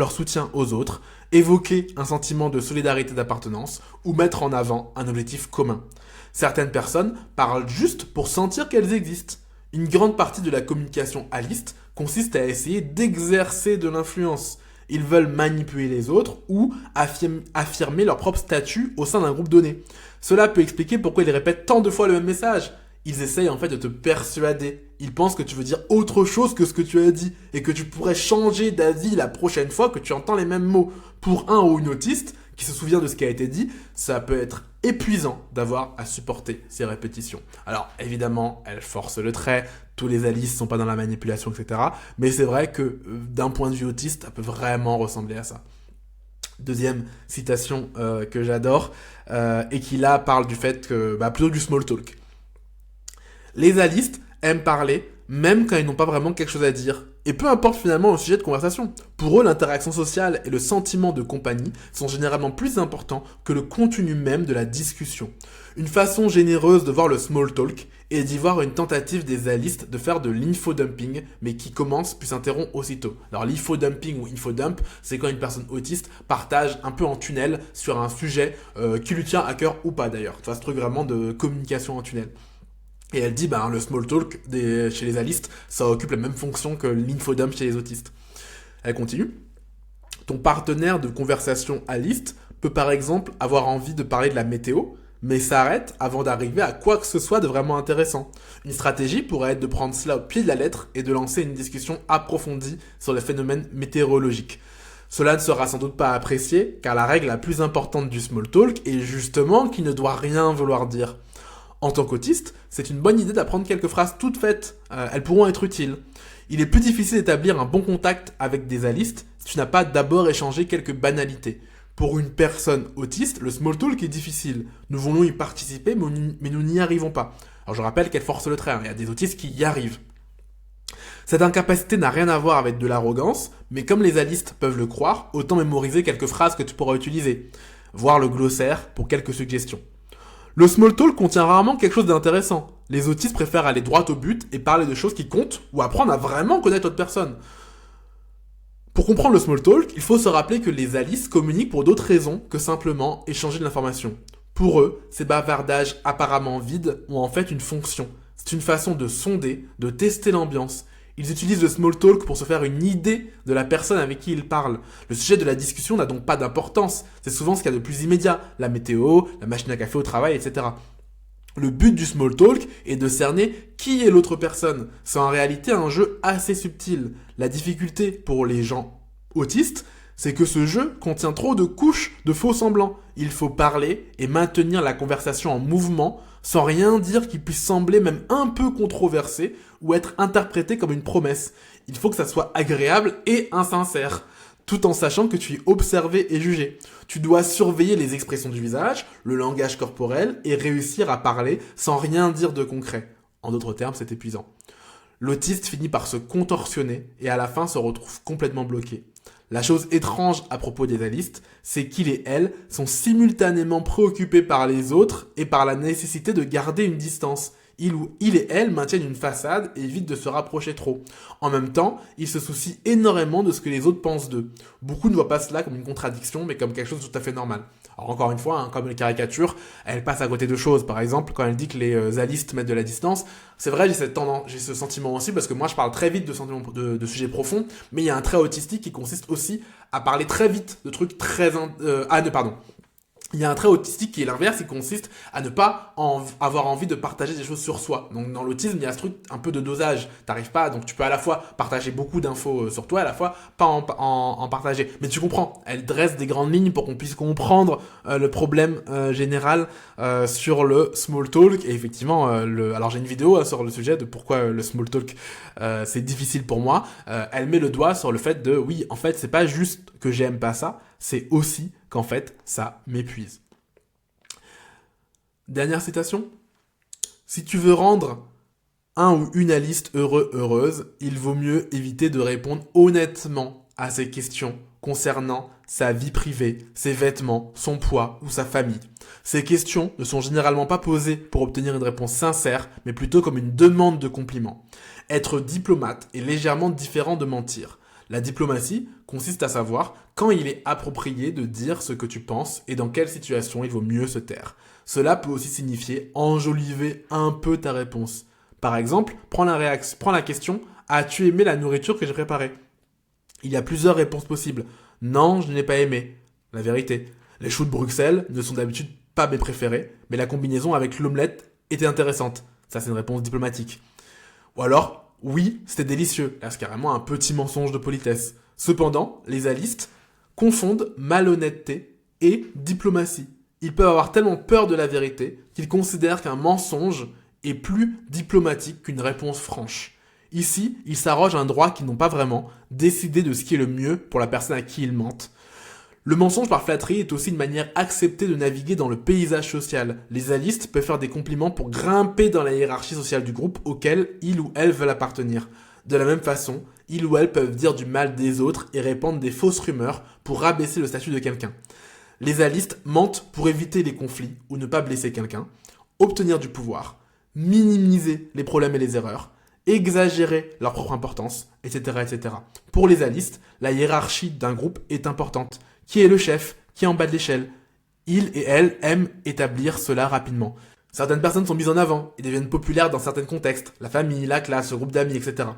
aux autres, évoquer un sentiment de solidarité d'appartenance ou mettre en avant un objectif commun. Certaines personnes parlent juste pour sentir qu'elles existent. Une grande partie de la communication aliste consiste à essayer d'exercer de l'influence. Ils veulent manipuler les autres ou affirmer leur propre statut au sein d'un groupe donné. Cela peut expliquer pourquoi ils répètent tant de fois le même message. Ils essayent en fait de te persuader. Ils pensent que tu veux dire autre chose que ce que tu as dit et que tu pourrais changer d'avis la prochaine fois que tu entends les mêmes mots. Pour un ou une autiste qui se souvient de ce qui a été dit, ça peut être épuisant d'avoir à supporter ces répétitions. Alors évidemment, elles forcent le trait, tous les alistes ne sont pas dans la manipulation, etc. Mais c'est vrai que d'un point de vue autiste, ça peut vraiment ressembler à ça. Deuxième citation que j'adore, et qui là parle du fait que, plutôt du small talk. Les alistes aiment parler, même quand ils n'ont pas vraiment quelque chose à dire. Et peu importe finalement le sujet de conversation. Pour eux, l'interaction sociale et le sentiment de compagnie sont généralement plus importants que le contenu même de la discussion. Une façon généreuse de voir le small talk est d'y voir une tentative des alistes de faire de l'infodumping, mais qui commence puis s'interrompt aussitôt. Alors l'infodumping ou infodump, c'est quand une personne autiste partage un peu en tunnel sur un sujet qui lui tient à cœur ou pas d'ailleurs. Tu vois, ce truc vraiment de communication en tunnel. Et elle dit, le small talk chez les alistes, ça occupe la même fonction que l'infodump chez les autistes. Elle continue. Ton partenaire de conversation aliste peut par exemple avoir envie de parler de la météo, mais s'arrête avant d'arriver à quoi que ce soit de vraiment intéressant. Une stratégie pourrait être de prendre cela au pied de la lettre et de lancer une discussion approfondie sur les phénomènes météorologiques. Cela ne sera sans doute pas apprécié, car la règle la plus importante du small talk est justement qu'il ne doit rien vouloir dire. En tant qu'autiste, c'est une bonne idée d'apprendre quelques phrases toutes faites. Elles pourront être utiles. Il est plus difficile d'établir un bon contact avec des alistes si tu n'as pas d'abord échangé quelques banalités. Pour une personne autiste, le small talk est difficile. Nous voulons y participer, mais nous n'y arrivons pas. Alors je rappelle qu'elle force le trait, il y a des autistes qui y arrivent. Cette incapacité n'a rien à voir avec de l'arrogance, mais comme les alistes peuvent le croire, autant mémoriser quelques phrases que tu pourras utiliser. Voir le glossaire pour quelques suggestions. Le small talk contient rarement quelque chose d'intéressant. Les autistes préfèrent aller droit au but et parler de choses qui comptent ou apprendre à vraiment connaître l'autre personne. Pour comprendre le small talk, il faut se rappeler que les alistes communiquent pour d'autres raisons que simplement échanger de l'information. Pour eux, ces bavardages apparemment vides ont en fait une fonction. C'est une façon de sonder, de tester l'ambiance. Ils utilisent le small talk pour se faire une idée de la personne avec qui ils parlent. Le sujet de la discussion n'a donc pas d'importance. C'est souvent ce qu'il y a de plus immédiat. La météo, la machine à café au travail, etc. Le but du small talk est de cerner qui est l'autre personne. C'est en réalité un jeu assez subtil. La difficulté pour les gens autistes, c'est que ce jeu contient trop de couches de faux semblants. Il faut parler et maintenir la conversation en mouvement sans rien dire qui puisse sembler même un peu controversé ou être interprété comme une promesse. Il faut que ça soit agréable et insincère, tout en sachant que tu es observé et jugé. Tu dois surveiller les expressions du visage, le langage corporel et réussir à parler sans rien dire de concret. En d'autres termes, c'est épuisant. L'autiste finit par se contorsionner et à la fin se retrouve complètement bloqué. La chose étrange à propos des alistes, c'est qu'il et elle sont simultanément préoccupés par les autres et par la nécessité de garder une distance. Il et elle maintiennent une façade et évitent de se rapprocher trop. En même temps, ils se soucient énormément de ce que les autres pensent d'eux. Beaucoup ne voient pas cela comme une contradiction, mais comme quelque chose de tout à fait normal. Alors encore une fois, comme les caricatures, elle passe à côté de choses. Par exemple, quand elle dit que les alistes mettent de la distance, c'est vrai, j'ai ce sentiment aussi, parce que moi je parle très vite de sujets profonds, mais il y a un trait autistique qui consiste aussi à parler très vite de trucs très... Il y a un trait autistique qui est l'inverse, qui consiste à ne pas avoir envie de partager des choses sur soi. Donc dans l'autisme, il y a ce truc un peu de dosage. T'arrives pas, donc tu peux à la fois partager beaucoup d'infos sur toi, à la fois pas en partager. Mais tu comprends, elle dresse des grandes lignes pour qu'on puisse comprendre le problème général sur le small talk. Et effectivement, alors j'ai une vidéo sur le sujet de pourquoi le small talk c'est difficile pour moi. Elle met le doigt sur le fait de, oui, en fait, c'est pas juste que j'aime pas ça, c'est aussi qu'en fait, ça m'épuise. Dernière citation. Si tu veux rendre un ou une aliste heureux, heureuse, il vaut mieux éviter de répondre honnêtement à ces questions concernant sa vie privée, ses vêtements, son poids ou sa famille. Ces questions ne sont généralement pas posées pour obtenir une réponse sincère, mais plutôt comme une demande de compliment. Être diplomate est légèrement différent de mentir. La diplomatie consiste à savoir quand il est approprié de dire ce que tu penses et dans quelle situation il vaut mieux se taire. Cela peut aussi signifier enjoliver un peu ta réponse. Par exemple, prends la question « As-tu aimé la nourriture que j'ai préparée ?» Il y a plusieurs réponses possibles. « Non, je n'ai pas aimé. » La vérité. Les choux de Bruxelles ne sont d'habitude pas mes préférés, mais la combinaison avec l'omelette était intéressante. Ça, c'est une réponse diplomatique. Ou alors, oui, c'était délicieux. Là, c'est carrément un petit mensonge de politesse. Cependant, les alistes confondent malhonnêteté et diplomatie. Ils peuvent avoir tellement peur de la vérité qu'ils considèrent qu'un mensonge est plus diplomatique qu'une réponse franche. Ici, ils s'arrogent un droit qu'ils n'ont pas vraiment, décider de ce qui est le mieux pour la personne à qui ils mentent. Le mensonge par flatterie est aussi une manière acceptée de naviguer dans le paysage social. Les alistes peuvent faire des compliments pour grimper dans la hiérarchie sociale du groupe auquel ils ou elles veulent appartenir. De la même façon, ils ou elles peuvent dire du mal des autres et répandre des fausses rumeurs pour rabaisser le statut de quelqu'un. Les alistes mentent pour éviter les conflits ou ne pas blesser quelqu'un, obtenir du pouvoir, minimiser les problèmes et les erreurs, exagérer leur propre importance, etc., etc. Pour les alistes, la hiérarchie d'un groupe est importante. Qui est le chef? Qui est en bas de l'échelle? Ils et elles aiment établir cela rapidement. Certaines personnes sont mises en avant et deviennent populaires dans certains contextes, la famille, la classe, le groupe d'amis, etc.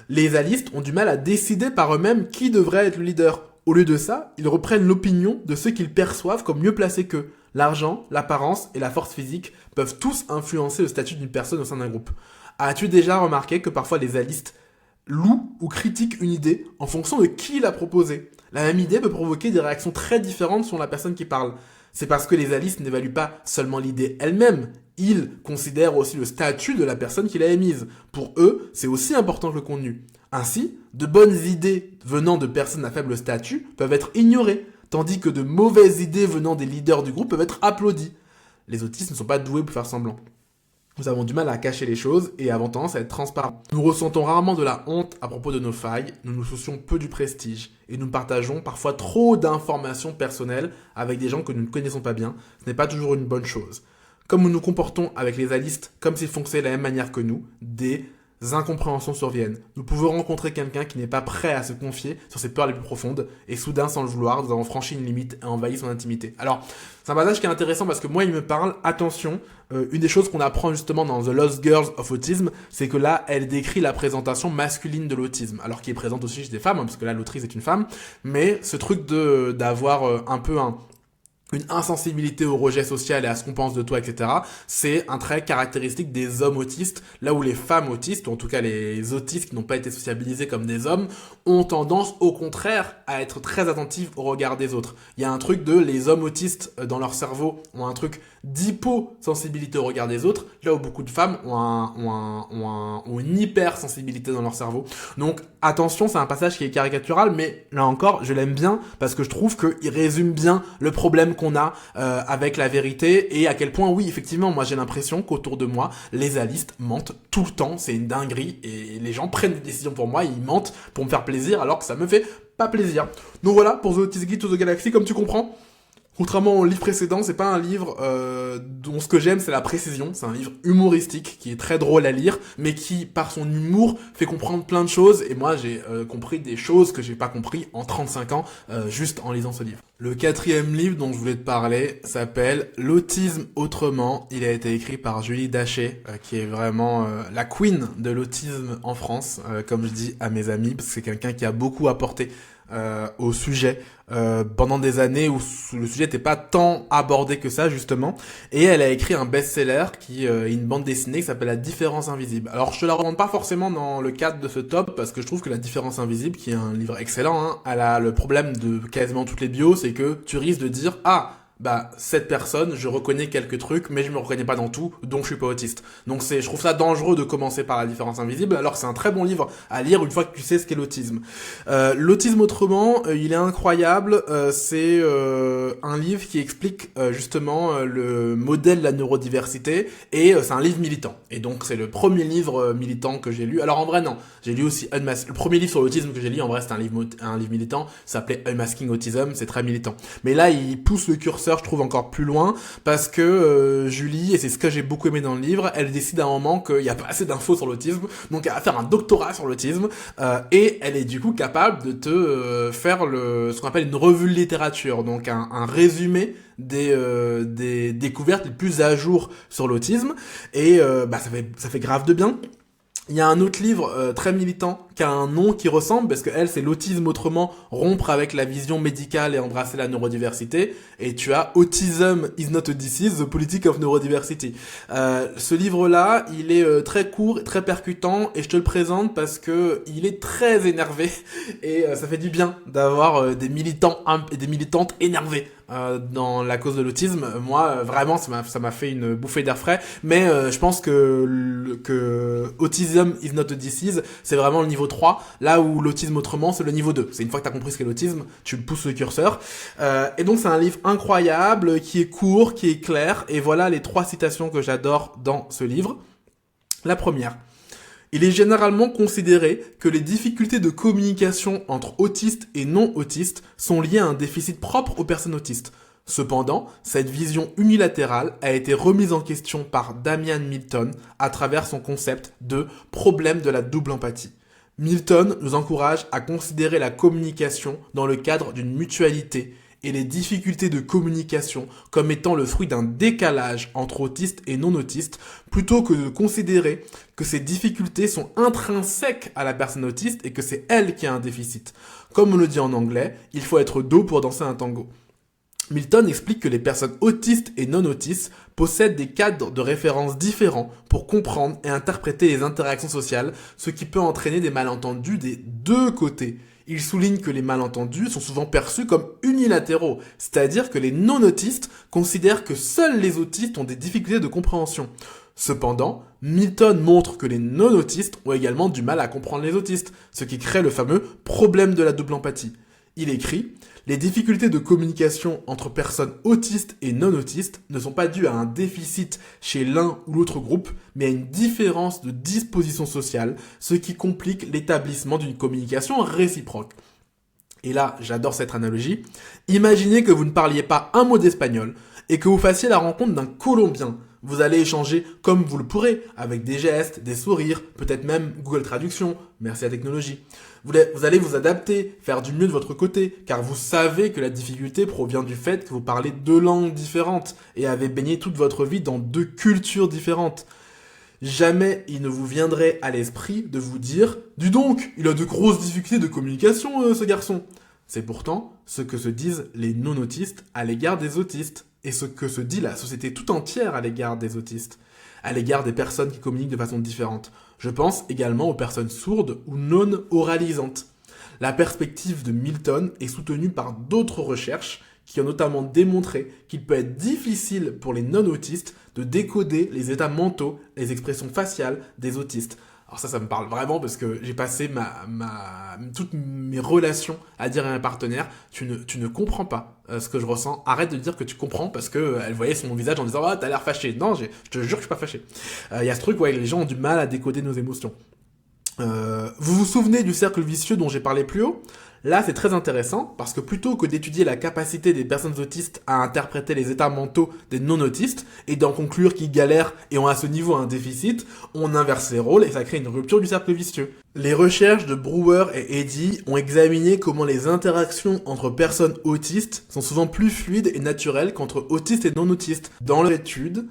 Les alistes ont du mal à décider par eux-mêmes qui devrait être le leader. Au lieu de ça, ils reprennent l'opinion de ceux qu'ils perçoivent comme mieux placés qu'eux. L'argent, l'apparence et la force physique peuvent tous influencer le statut d'une personne au sein d'un groupe. As-tu déjà remarqué que parfois les alistes louent ou critiquent une idée en fonction de qui l'a proposée? La même idée peut provoquer des réactions très différentes selon la personne qui parle. C'est parce que les alistes n'évaluent pas seulement l'idée elle-même, ils considèrent aussi le statut de la personne qui l'a émise. Pour eux, c'est aussi important que le contenu. Ainsi, de bonnes idées venant de personnes à faible statut peuvent être ignorées, tandis que de mauvaises idées venant des leaders du groupe peuvent être applaudies. Les autistes ne sont pas doués pour faire semblant. Nous avons du mal à cacher les choses et avons tendance à être transparents. Nous ressentons rarement de la honte à propos de nos failles, nous nous soucions peu du prestige et nous partageons parfois trop d'informations personnelles avec des gens que nous ne connaissons pas bien. Ce n'est pas toujours une bonne chose. Comme nous nous comportons avec les alistes comme s'ils fonctionnaient de la même manière que nous, des incompréhensions surviennent. Nous pouvons rencontrer quelqu'un qui n'est pas prêt à se confier sur ses peurs les plus profondes et soudain, sans le vouloir, nous avons franchi une limite et envahi son intimité. Alors, c'est un passage qui est intéressant parce que moi, il me parle, attention, une des choses qu'on apprend justement dans The Lost Girls of Autism, c'est que là, elle décrit la présentation masculine de l'autisme, alors qui est présente aussi chez des femmes, hein, parce que là, l'autrice est une femme, mais ce truc d'avoir un peu une insensibilité au rejet social et à ce qu'on pense de toi, etc. C'est un trait caractéristique des hommes autistes, là où les femmes autistes, ou en tout cas les autistes qui n'ont pas été sociabilisés comme des hommes, ont tendance au contraire à être très attentifs au regard des autres. Il y a un truc les hommes autistes dans leur cerveau ont un truc d'hyposensibilité au regard des autres, là où beaucoup de femmes ont une hypersensibilité dans leur cerveau. Donc attention, c'est un passage qui est caricatural, mais là encore, je l'aime bien parce que je trouve qu'il résume bien le problème qu'on a avec la vérité et à quel point, oui, effectivement, moi j'ai l'impression qu'autour de moi, les alistes mentent tout le temps, c'est une dinguerie et les gens prennent des décisions pour moi, ils mentent pour me faire plaisir alors que ça me fait pas plaisir. Donc voilà, pour The Autism Guide to the Galaxy, comme tu comprends, contrairement au livre précédent, c'est pas un livre dont ce que j'aime c'est la précision, c'est un livre humoristique qui est très drôle à lire, mais qui par son humour fait comprendre plein de choses, et moi j'ai compris des choses que j'ai pas compris en 35 ans juste en lisant ce livre. Le quatrième livre dont je voulais te parler s'appelle L'autisme autrement. Il a été écrit par Julie Daché, qui est vraiment la queen de l'autisme en France, comme je dis à mes amis, parce que c'est quelqu'un qui a beaucoup apporté au sujet pendant des années où le sujet n'était pas tant abordé que ça justement, et elle a écrit un best-seller qui est une bande dessinée qui s'appelle La différence invisible. Alors je te la recommande pas forcément dans le cadre de ce top parce que je trouve que La différence invisible, qui est un livre excellent, hein, elle a le problème de quasiment toutes les bios, c'est que tu risques de dire ah bah cette personne, je reconnais quelques trucs, mais je me reconnais pas dans tout, donc je suis pas autiste. Donc je trouve ça dangereux de commencer par La différence invisible, alors que c'est un très bon livre à lire une fois que tu sais ce qu'est l'autisme. L'autisme autrement, il est incroyable. C'est un livre qui explique justement le modèle de la neurodiversité, et c'est un livre militant. Et donc c'est le premier livre militant que j'ai lu. Alors en vrai non, j'ai lu aussi le premier livre sur l'autisme que j'ai lu. En vrai c'est un livre militant. Ça s'appelait Unmasking Autism. C'est très militant. Mais là il pousse le curseur, je trouve, encore plus loin, parce que Julie, et c'est ce que j'ai beaucoup aimé dans le livre, elle décide à un moment qu'il n'y a pas assez d'infos sur l'autisme, donc elle va faire un doctorat sur l'autisme, et elle est du coup capable de te faire ce qu'on appelle une revue de littérature, donc un résumé des découvertes les plus à jour sur l'autisme, et ça fait grave de bien. Il y a un autre livre très militant qui a un nom qui ressemble, parce que elle, c'est L'autisme autrement, rompre avec la vision médicale et embrasser la neurodiversité. Et tu as Autism is not a disease, the politics of neurodiversity. Ce livre-là, il est très court, très percutant, et je te le présente parce que il est très énervé, et ça fait du bien d'avoir des militants et des militantes énervés dans la cause de l'autisme. Moi, vraiment, ça m'a fait une bouffée d'air frais, mais je pense que Autism is not a disease, c'est vraiment le niveau 3, là où l'autisme autrement, c'est le niveau 2. C'est une fois que t'as compris ce qu'est l'autisme, tu pousses le curseur. Et donc c'est un livre incroyable, qui est court, qui est clair, et voilà les 3 citations que j'adore dans ce livre. La première: il est généralement considéré que les difficultés de communication entre autistes et non-autistes sont liées à un déficit propre aux personnes autistes. Cependant, cette vision unilatérale a été remise en question par Damian Milton à travers son concept de problème de la double empathie. Milton nous encourage à considérer la communication dans le cadre d'une mutualité et les difficultés de communication comme étant le fruit d'un décalage entre autistes et non-autistes, plutôt que de considérer que ces difficultés sont intrinsèques à la personne autiste et que c'est elle qui a un déficit. Comme on le dit en anglais, il faut être dos pour danser un tango. Milton explique que les personnes autistes et non-autistes possèdent des cadres de référence différents pour comprendre et interpréter les interactions sociales, ce qui peut entraîner des malentendus des deux côtés. Il souligne que les malentendus sont souvent perçus comme unilatéraux, c'est-à-dire que les non-autistes considèrent que seuls les autistes ont des difficultés de compréhension. Cependant, Milton montre que les non-autistes ont également du mal à comprendre les autistes, ce qui crée le fameux problème de la double empathie. Il écrit: les difficultés de communication entre personnes autistes et non-autistes ne sont pas dues à un déficit chez l'un ou l'autre groupe, mais à une différence de disposition sociale, ce qui complique l'établissement d'une communication réciproque. Et là, j'adore cette analogie. Imaginez que vous ne parliez pas un mot d'espagnol et que vous fassiez la rencontre d'un Colombien. Vous allez échanger comme vous le pourrez, avec des gestes, des sourires, peut-être même Google Traduction, merci à la technologie. Vous allez vous adapter, faire du mieux de votre côté, car vous savez que la difficulté provient du fait que vous parlez 2 langues différentes et avez baigné toute votre vie dans 2 cultures différentes. Jamais il ne vous viendrait à l'esprit de vous dire « Dis donc, il a de grosses difficultés de communication, ce garçon !» C'est pourtant ce que se disent les non-autistes à l'égard des autistes, et ce que se dit la société tout entière à l'égard des autistes, à l'égard des personnes qui communiquent de façon différente. Je pense également aux personnes sourdes ou non oralisantes. La perspective de Milton est soutenue par d'autres recherches qui ont notamment démontré qu'il peut être difficile pour les non-autistes de décoder les états mentaux, les expressions faciales des autistes. Alors ça me parle vraiment parce que j'ai passé toutes mes relations à dire à un partenaire, tu ne comprends pas ce que je ressens, arrête de dire que tu comprends, parce que elle voyait sur mon visage en disant ah t'as l'air fâché. Non, je te jure que je suis pas fâché. Il y a ce truc, ouais, les gens ont du mal à décoder nos émotions. Vous vous souvenez du cercle vicieux dont j'ai parlé plus haut? Là, c'est très intéressant parce que plutôt que d'étudier la capacité des personnes autistes à interpréter les états mentaux des non-autistes et d'en conclure qu'ils galèrent et ont à ce niveau un déficit, on inverse les rôles et ça crée une rupture du cercle vicieux. Les recherches de Brewer et Eddy ont examiné comment les interactions entre personnes autistes sont souvent plus fluides et naturelles qu'entre autistes et non-autistes. Dans leur étude,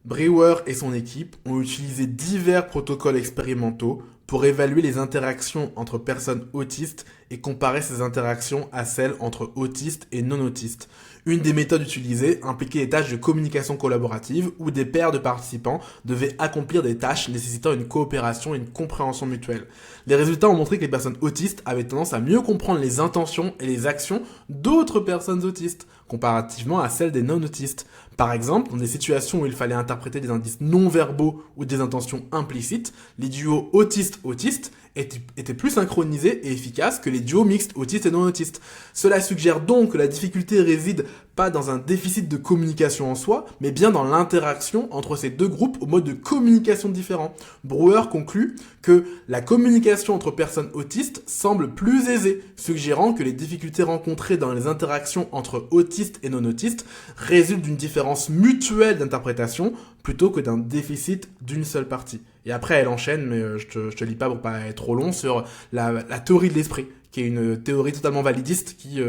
Brewer et son équipe ont utilisé divers protocoles expérimentaux pour évaluer les interactions entre personnes autistes et comparer ces interactions à celles entre autistes et non-autistes. Une des méthodes utilisées impliquait des tâches de communication collaborative où des paires de participants devaient accomplir des tâches nécessitant une coopération et une compréhension mutuelle. Les résultats ont montré que les personnes autistes avaient tendance à mieux comprendre les intentions et les actions d'autres personnes autistes, comparativement à celles des non-autistes. Par exemple, dans des situations où il fallait interpréter des indices non-verbaux ou des intentions implicites, les duos autistes-autistes étaient plus synchronisés et efficaces que les duos mixtes autistes et non-autistes. Cela suggère donc que la difficulté réside pas dans un déficit de communication en soi, mais bien dans l'interaction entre ces deux groupes au mode de communication différent. Brewer conclut que la communication entre personnes autistes semble plus aisée, suggérant que les difficultés rencontrées dans les interactions entre autistes et non-autistes résultent d'une différence mutuelle d'interprétation plutôt que d'un déficit d'une seule partie. Et après, elle enchaîne, mais je te lis pas pour pas être trop long, sur la théorie de l'esprit, qui est une théorie totalement validiste qui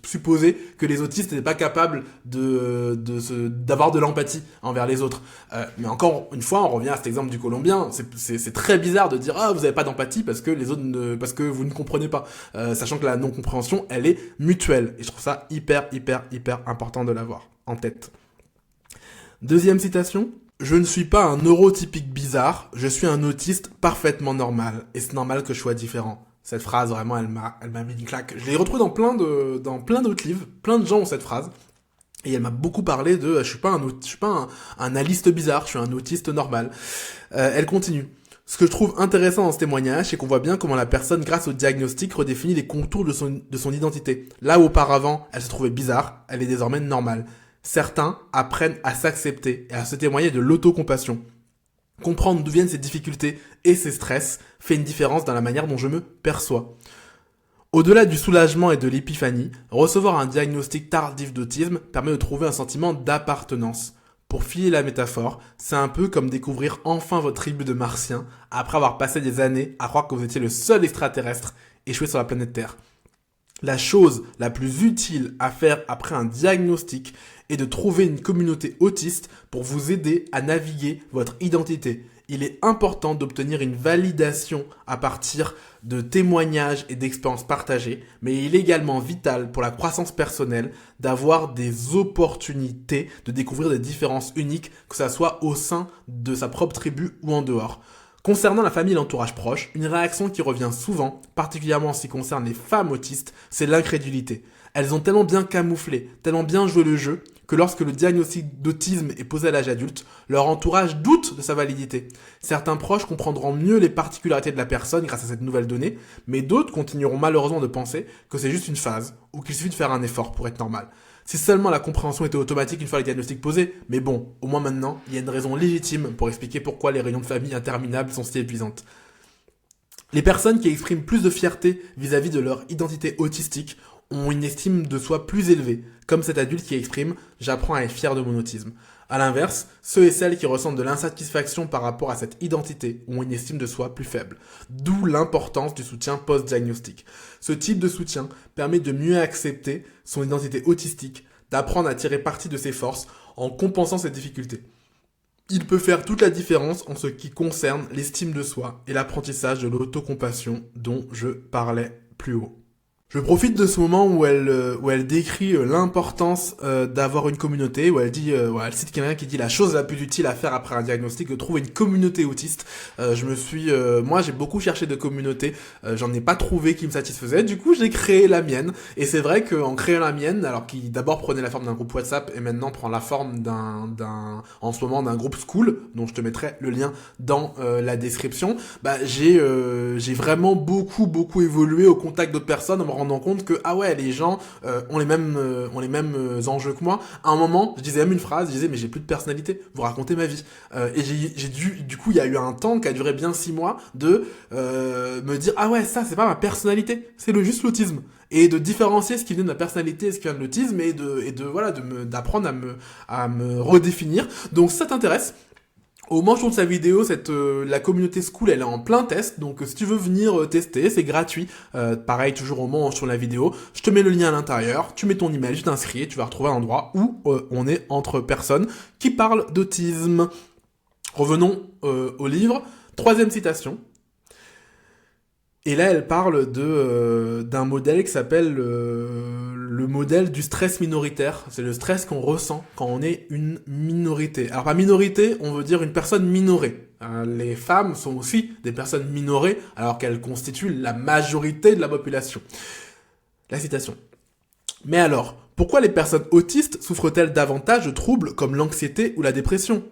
supposait que les autistes n'étaient pas capables d'avoir de l'empathie envers les autres. Mais encore une fois, on revient à cet exemple du Colombien. C'est très bizarre de dire ah vous avez pas d'empathie parce que les autres parce que vous ne comprenez pas, sachant que la non compréhension elle est mutuelle. Et je trouve ça hyper important de l'avoir en tête. Deuxième citation. Je ne suis pas un neurotypique bizarre, je suis un autiste parfaitement normal. Et c'est normal que je sois différent. Cette phrase, vraiment, elle m'a mis une claque. Je l'ai retrouvée dans plein d'autres livres. Plein de gens ont cette phrase. Et elle m'a beaucoup parlé de, je suis pas un aliste bizarre, je suis un autiste normal. Elle continue. Ce que je trouve intéressant dans ce témoignage, c'est qu'on voit bien comment la personne, grâce au diagnostic, redéfinit les contours de son identité. Là où auparavant, elle se trouvait bizarre, elle est désormais normale. Certains apprennent à s'accepter et à se témoigner de l'autocompassion. Comprendre d'où viennent ces difficultés et ces stress fait une différence dans la manière dont je me perçois. Au-delà du soulagement et de l'épiphanie, recevoir un diagnostic tardif d'autisme permet de trouver un sentiment d'appartenance. Pour filer la métaphore, c'est un peu comme découvrir enfin votre tribu de martiens après avoir passé des années à croire que vous étiez le seul extraterrestre échoué sur la planète Terre. La chose la plus utile à faire après un diagnostic est de trouver une communauté autiste pour vous aider à naviguer votre identité. Il est important d'obtenir une validation à partir de témoignages et d'expériences partagées, mais il est également vital pour la croissance personnelle d'avoir des opportunités de découvrir des différences uniques, que ce soit au sein de sa propre tribu ou en dehors. Concernant la famille et l'entourage proche, une réaction qui revient souvent, particulièrement en ce qui concerne les femmes autistes, c'est l'incrédulité. Elles ont tellement bien camouflé, tellement bien joué le jeu, que lorsque le diagnostic d'autisme est posé à l'âge adulte, leur entourage doute de sa validité. Certains proches comprendront mieux les particularités de la personne grâce à cette nouvelle donnée, mais d'autres continueront malheureusement de penser que c'est juste une phase, ou qu'il suffit de faire un effort pour être normal. Si seulement la compréhension était automatique une fois les diagnostics posés, mais bon, au moins maintenant, il y a une raison légitime pour expliquer pourquoi les réunions de famille interminables sont si épuisantes. Les personnes qui expriment plus de fierté vis-à-vis de leur identité autistique ont une estime de soi plus élevée, comme cet adulte qui exprime « j'apprends à être fier de mon autisme ». A l'inverse, ceux et celles qui ressentent de l'insatisfaction par rapport à cette identité ont une estime de soi plus faible. D'où l'importance du soutien post-diagnostic. Ce type de soutien permet de mieux accepter son identité autistique, d'apprendre à tirer parti de ses forces en compensant ses difficultés. Il peut faire toute la différence en ce qui concerne l'estime de soi et l'apprentissage de l'autocompassion dont je parlais plus haut. Je profite de ce moment où elle décrit l'importance d'avoir une communauté, où elle dit, elle cite quelqu'un qui dit la chose la plus utile à faire après un diagnostic, de trouver une communauté autiste. Moi j'ai beaucoup cherché de communautés, j'en ai pas trouvé qui me satisfaisait. Du coup j'ai créé la mienne, et c'est vrai qu'en créant la mienne, alors qui d'abord prenait la forme d'un groupe WhatsApp et maintenant prend la forme en ce moment d'un groupe school, dont je te mettrai le lien dans la description. J'ai vraiment beaucoup évolué au contact d'autres personnes, en me rendant compte que ah ouais, les gens ont les mêmes enjeux que moi. À un moment, je disais même une phrase, je disais mais j'ai plus de personnalité, vous racontez ma vie. Et j'ai dû, du coup, il y a eu un temps qui a duré bien 6 mois de me dire ah ouais, ça c'est pas ma personnalité, c'est juste l'autisme. Et de différencier ce qui vient de ma personnalité et ce qui vient de l'autisme et d'apprendre à me redéfinir. Donc si ça t'intéresse, au moment où je tourne sa vidéo, la communauté Skool, elle est en plein test, donc si tu veux venir tester, c'est gratuit. Pareil, toujours au moment où je tourne la vidéo, je te mets le lien à l'intérieur, tu mets ton email, tu t'inscris et tu vas retrouver un endroit où on est entre personnes qui parlent d'autisme. Revenons au livre. Troisième citation. Et là, elle parle d'un modèle qui s'appelle le modèle du stress minoritaire. C'est le stress qu'on ressent quand on est une minorité. Alors par minorité, on veut dire une personne minorée. Les femmes sont aussi des personnes minorées, alors qu'elles constituent la majorité de la population. La citation. Mais alors, pourquoi les personnes autistes souffrent-elles davantage de troubles comme l'anxiété ou la dépression ?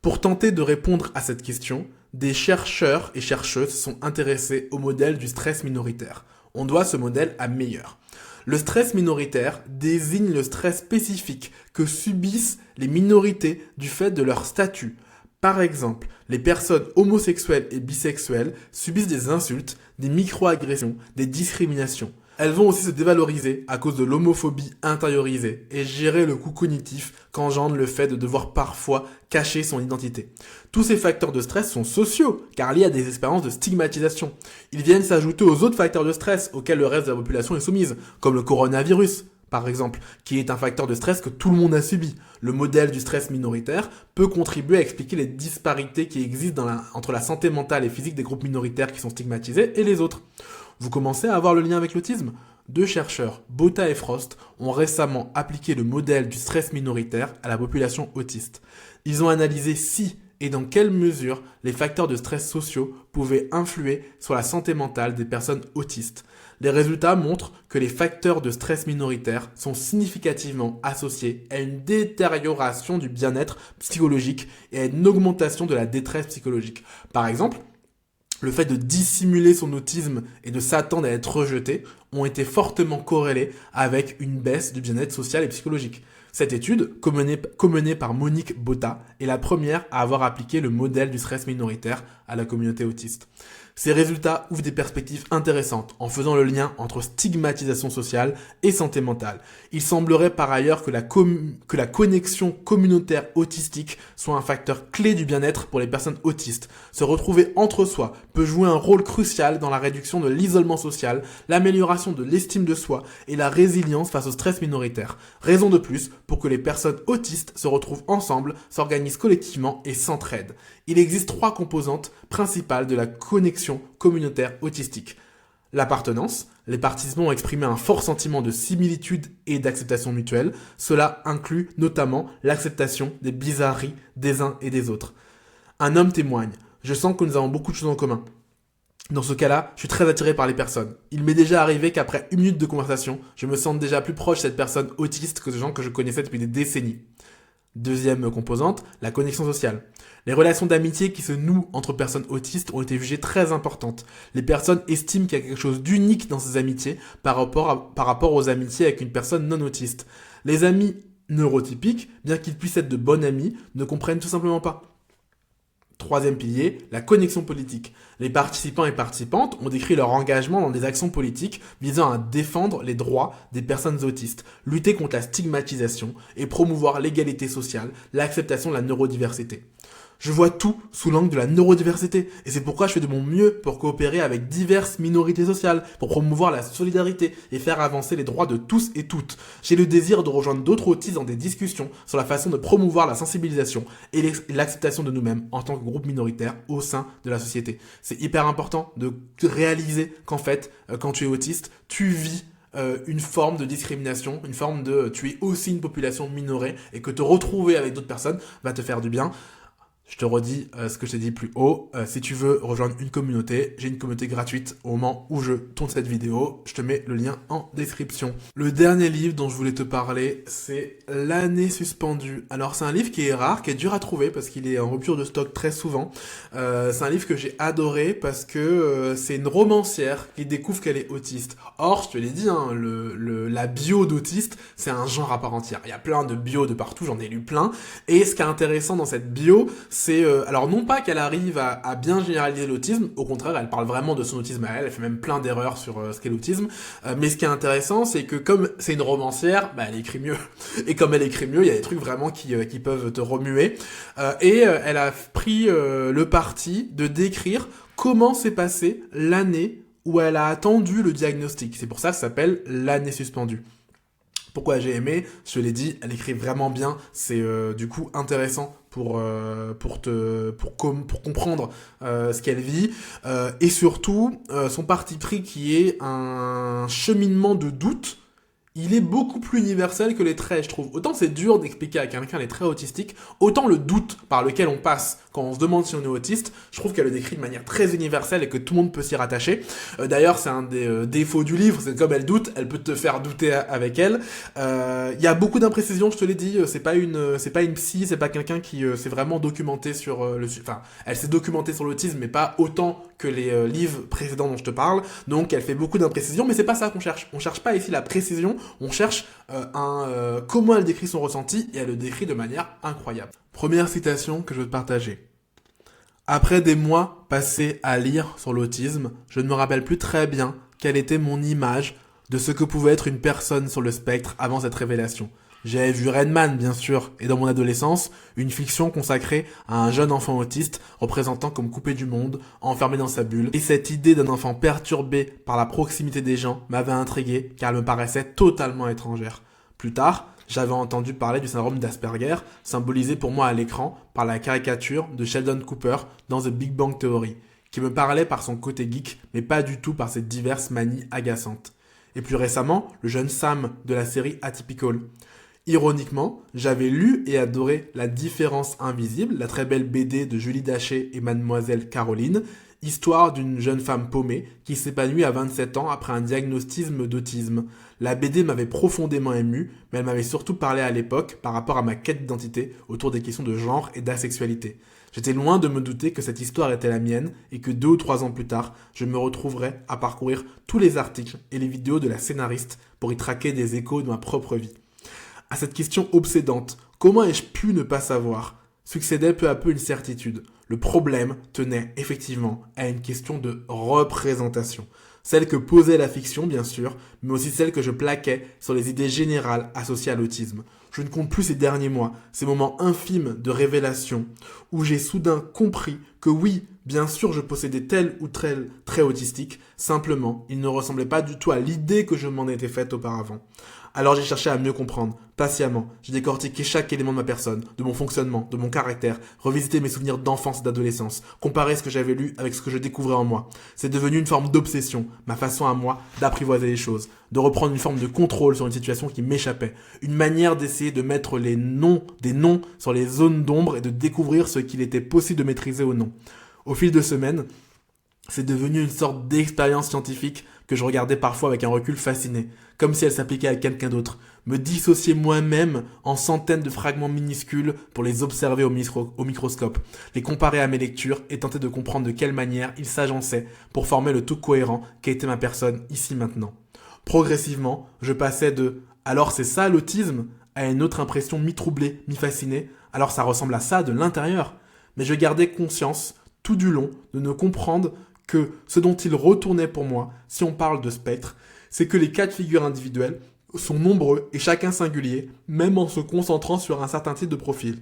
Pour tenter de répondre à cette question, des chercheurs et chercheuses sont intéressés au modèle du stress minoritaire. On doit ce modèle à Meyer. Le stress minoritaire désigne le stress spécifique que subissent les minorités du fait de leur statut. Par exemple, les personnes homosexuelles et bisexuelles subissent des insultes, des micro-agressions, des discriminations. Elles vont aussi se dévaloriser à cause de l'homophobie intériorisée et gérer le coût cognitif qu'engendre le fait de devoir parfois cacher son identité. Tous ces facteurs de stress sont sociaux, car liés à des expériences de stigmatisation. Ils viennent s'ajouter aux autres facteurs de stress auxquels le reste de la population est soumise, comme le coronavirus, par exemple, qui est un facteur de stress que tout le monde a subi. Le modèle du stress minoritaire peut contribuer à expliquer les disparités qui existent entre la santé mentale et physique des groupes minoritaires qui sont stigmatisés et les autres. Vous commencez à avoir le lien avec l'autisme ? Deux chercheurs, Botta et Frost, ont récemment appliqué le modèle du stress minoritaire à la population autiste. Ils ont analysé si et dans quelle mesure les facteurs de stress sociaux pouvaient influer sur la santé mentale des personnes autistes. Les résultats montrent que les facteurs de stress minoritaire sont significativement associés à une détérioration du bien-être psychologique et à une augmentation de la détresse psychologique. Par exemple, le fait de dissimuler son autisme et de s'attendre à être rejeté ont été fortement corrélés avec une baisse du bien-être social et psychologique. Cette étude, co-menée par Monique Botta, est la première à avoir appliqué le modèle du stress minoritaire à la communauté autiste. Ces résultats ouvrent des perspectives intéressantes en faisant le lien entre stigmatisation sociale et santé mentale. Il semblerait par ailleurs que la connexion communautaire autistique soit un facteur clé du bien-être pour les personnes autistes. Se retrouver entre soi peut jouer un rôle crucial dans la réduction de l'isolement social, l'amélioration de l'estime de soi et la résilience face au stress minoritaire. Raison de plus pour que les personnes autistes se retrouvent ensemble, s'organisent collectivement et s'entraident. Il existe 3 composantes principales de la connexion communautaire autistique. L'appartenance. Les participants ont exprimé un fort sentiment de similitude et d'acceptation mutuelle. Cela inclut notamment l'acceptation des bizarreries des uns et des autres. Un homme témoigne. Je sens que nous avons beaucoup de choses en commun. Dans ce cas-là, je suis très attiré par les personnes. Il m'est déjà arrivé qu'après 1 minute de conversation, je me sente déjà plus proche de cette personne autiste que de gens que je connaissais depuis des décennies. Deuxième composante, la connexion sociale. Les relations d'amitié qui se nouent entre personnes autistes ont été jugées très importantes. Les personnes estiment qu'il y a quelque chose d'unique dans ces amitiés par rapport aux amitiés avec une personne non autiste. Les amis neurotypiques, bien qu'ils puissent être de bons amis, ne comprennent tout simplement pas. Troisième pilier, la connexion politique. Les participants et participantes ont décrit leur engagement dans des actions politiques visant à défendre les droits des personnes autistes, lutter contre la stigmatisation et promouvoir l'égalité sociale, l'acceptation de la neurodiversité. Je vois tout sous l'angle de la neurodiversité et c'est pourquoi je fais de mon mieux pour coopérer avec diverses minorités sociales, pour promouvoir la solidarité et faire avancer les droits de tous et toutes. J'ai le désir de rejoindre d'autres autistes dans des discussions sur la façon de promouvoir la sensibilisation et l'acceptation de nous-mêmes en tant que groupe minoritaire au sein de la société. C'est hyper important de réaliser qu'en fait, quand tu es autiste, tu vis une forme de discrimination, une forme de tu es aussi une population minorée et que te retrouver avec d'autres personnes va te faire du bien. Je te redis ce que je t'ai dit plus haut. Si tu veux rejoindre une communauté, j'ai une communauté gratuite au moment où je tourne cette vidéo. Je te mets le lien en description. Le dernier livre dont je voulais te parler, c'est L'année suspendue. Alors c'est un livre qui est rare, qui est dur à trouver parce qu'il est en rupture de stock très souvent. C'est un livre que j'ai adoré parce que c'est une romancière qui découvre qu'elle est autiste. Or, je te l'ai dit, hein, la bio d'autiste, c'est un genre à part entière. Il y a plein de bios de partout, j'en ai lu plein. Et ce qui est intéressant dans cette bio, c'est alors non pas qu'elle arrive à bien généraliser l'autisme, au contraire, elle parle vraiment de son autisme à elle, elle fait même plein d'erreurs sur ce qu'est l'autisme, mais ce qui est intéressant, c'est que comme c'est une romancière, elle écrit mieux, et comme elle écrit mieux, il y a des trucs vraiment qui peuvent te remuer, elle a pris le parti de décrire comment s'est passée l'année où elle a attendu le diagnostic. C'est pour ça que ça s'appelle L'année suspendue. Pourquoi j'ai aimé? Je l'ai dit, elle écrit vraiment bien. C'est du coup intéressant pour comprendre ce qu'elle vit. Et surtout, son parti pris qui est un cheminement de doute, il est beaucoup plus universel que les traits, je trouve. Autant c'est dur d'expliquer à quelqu'un les traits autistiques, autant le doute par lequel on passe quand on se demande si on est autiste, je trouve qu'elle le décrit de manière très universelle et que tout le monde peut s'y rattacher. D'ailleurs, c'est un des défauts du livre, c'est que comme elle doute, elle peut te faire douter avec elle. Il y a beaucoup d'imprécisions, je te l'ai dit, c'est pas une psy, c'est pas quelqu'un qui s'est vraiment documenté sur enfin, elle s'est documentée sur l'autisme, mais pas autant que les livres précédents dont je te parle. Donc, elle fait beaucoup d'imprécisions, mais c'est pas ça qu'on cherche. On cherche pas ici la précision, on cherche comment elle décrit son ressenti, et elle le décrit de manière incroyable. Première citation que je veux te partager. Après des mois passés à lire sur l'autisme, je ne me rappelle plus très bien quelle était mon image de ce que pouvait être une personne sur le spectre avant cette révélation. J'avais vu Rain Man, bien sûr, et dans mon adolescence, une fiction consacrée à un jeune enfant autiste représentant comme coupé du monde, enfermé dans sa bulle. Et cette idée d'un enfant perturbé par la proximité des gens m'avait intrigué car elle me paraissait totalement étrangère. Plus tard, j'avais entendu parler du syndrome d'Asperger, symbolisé pour moi à l'écran par la caricature de Sheldon Cooper dans The Big Bang Theory, qui me parlait par son côté geek, mais pas du tout par ses diverses manies agaçantes. Et plus récemment, le jeune Sam de la série Atypical. Ironiquement, j'avais lu et adoré La Différence Invisible, la très belle BD de Julie Daché et Mademoiselle Caroline, histoire d'une jeune femme paumée qui s'épanouit à 27 ans après un diagnostic d'autisme. La BD m'avait profondément ému, mais elle m'avait surtout parlé à l'époque par rapport à ma quête d'identité autour des questions de genre et d'asexualité. J'étais loin de me douter que cette histoire était la mienne et que 2 ou 3 ans plus tard, je me retrouverais à parcourir tous les articles et les vidéos de la scénariste pour y traquer des échos de ma propre vie. À cette question obsédante, comment ai-je pu ne pas savoir, succédait peu à peu une certitude. Le problème tenait effectivement à une question de représentation. Celle que posait la fiction, bien sûr, mais aussi celle que je plaquais sur les idées générales associées à l'autisme. Je ne compte plus ces derniers mois, ces moments infimes de révélation, où j'ai soudain compris que oui, bien sûr je possédais tel ou tel trait autistique, simplement, il ne ressemblait pas du tout à l'idée que je m'en étais faite auparavant. Alors j'ai cherché à mieux comprendre, patiemment. J'ai décortiqué chaque élément de ma personne, de mon fonctionnement, de mon caractère, revisité mes souvenirs d'enfance et d'adolescence, comparé ce que j'avais lu avec ce que je découvrais en moi. C'est devenu une forme d'obsession, ma façon à moi d'apprivoiser les choses, de reprendre une forme de contrôle sur une situation qui m'échappait, une manière d'essayer de mettre des noms sur les zones d'ombre et de découvrir ce qu'il était possible de maîtriser ou non. Au fil de semaines, c'est devenu une sorte d'expérience scientifique que je regardais parfois avec un recul fasciné, comme si elle s'appliquait à quelqu'un d'autre, me dissocier moi-même en centaines de fragments minuscules pour les observer au microscope, les comparer à mes lectures et tenter de comprendre de quelle manière ils s'agençaient pour former le tout cohérent qu'était ma personne ici maintenant. Progressivement, je passais de « alors c'est ça l'autisme » à une autre impression mi-troublée, mi-fascinée, alors ça ressemble à ça de l'intérieur. Mais je gardais conscience, tout du long, de ne comprendre que ce dont il retournait pour moi, si on parle de spectre, c'est que les cas de figure individuels sont nombreux et chacun singulier, même en se concentrant sur un certain type de profil.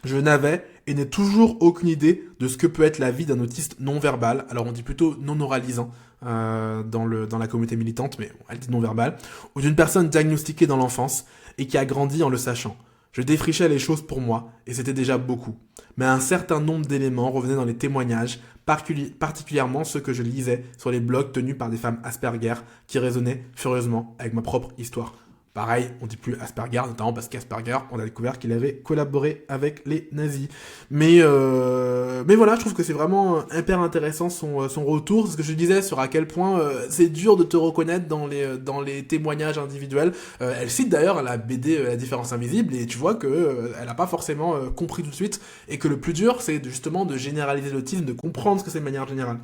Je n'avais et n'ai toujours aucune idée de ce que peut être la vie d'un autiste non-verbal, alors on dit plutôt non-oralisant dans la communauté militante, mais elle dit non-verbal, ou d'une personne diagnostiquée dans l'enfance et qui a grandi en le sachant. Je défrichais les choses pour moi, et c'était déjà beaucoup. Mais un certain nombre d'éléments revenaient dans les témoignages, particulièrement ceux que je lisais sur les blogs tenus par des femmes Asperger, qui résonnaient furieusement avec ma propre histoire. Pareil, on dit plus Asperger, notamment parce qu'Asperger, on a découvert qu'il avait collaboré avec les nazis. Mais voilà, je trouve que c'est vraiment hyper intéressant son retour. C'est ce que je disais sur à quel point c'est dur de te reconnaître dans les témoignages individuels. Elle cite d'ailleurs la BD La différence invisible, et tu vois que elle a pas forcément compris tout de suite, et que le plus dur, c'est justement de généraliser l'autisme, de comprendre ce que c'est de manière générale.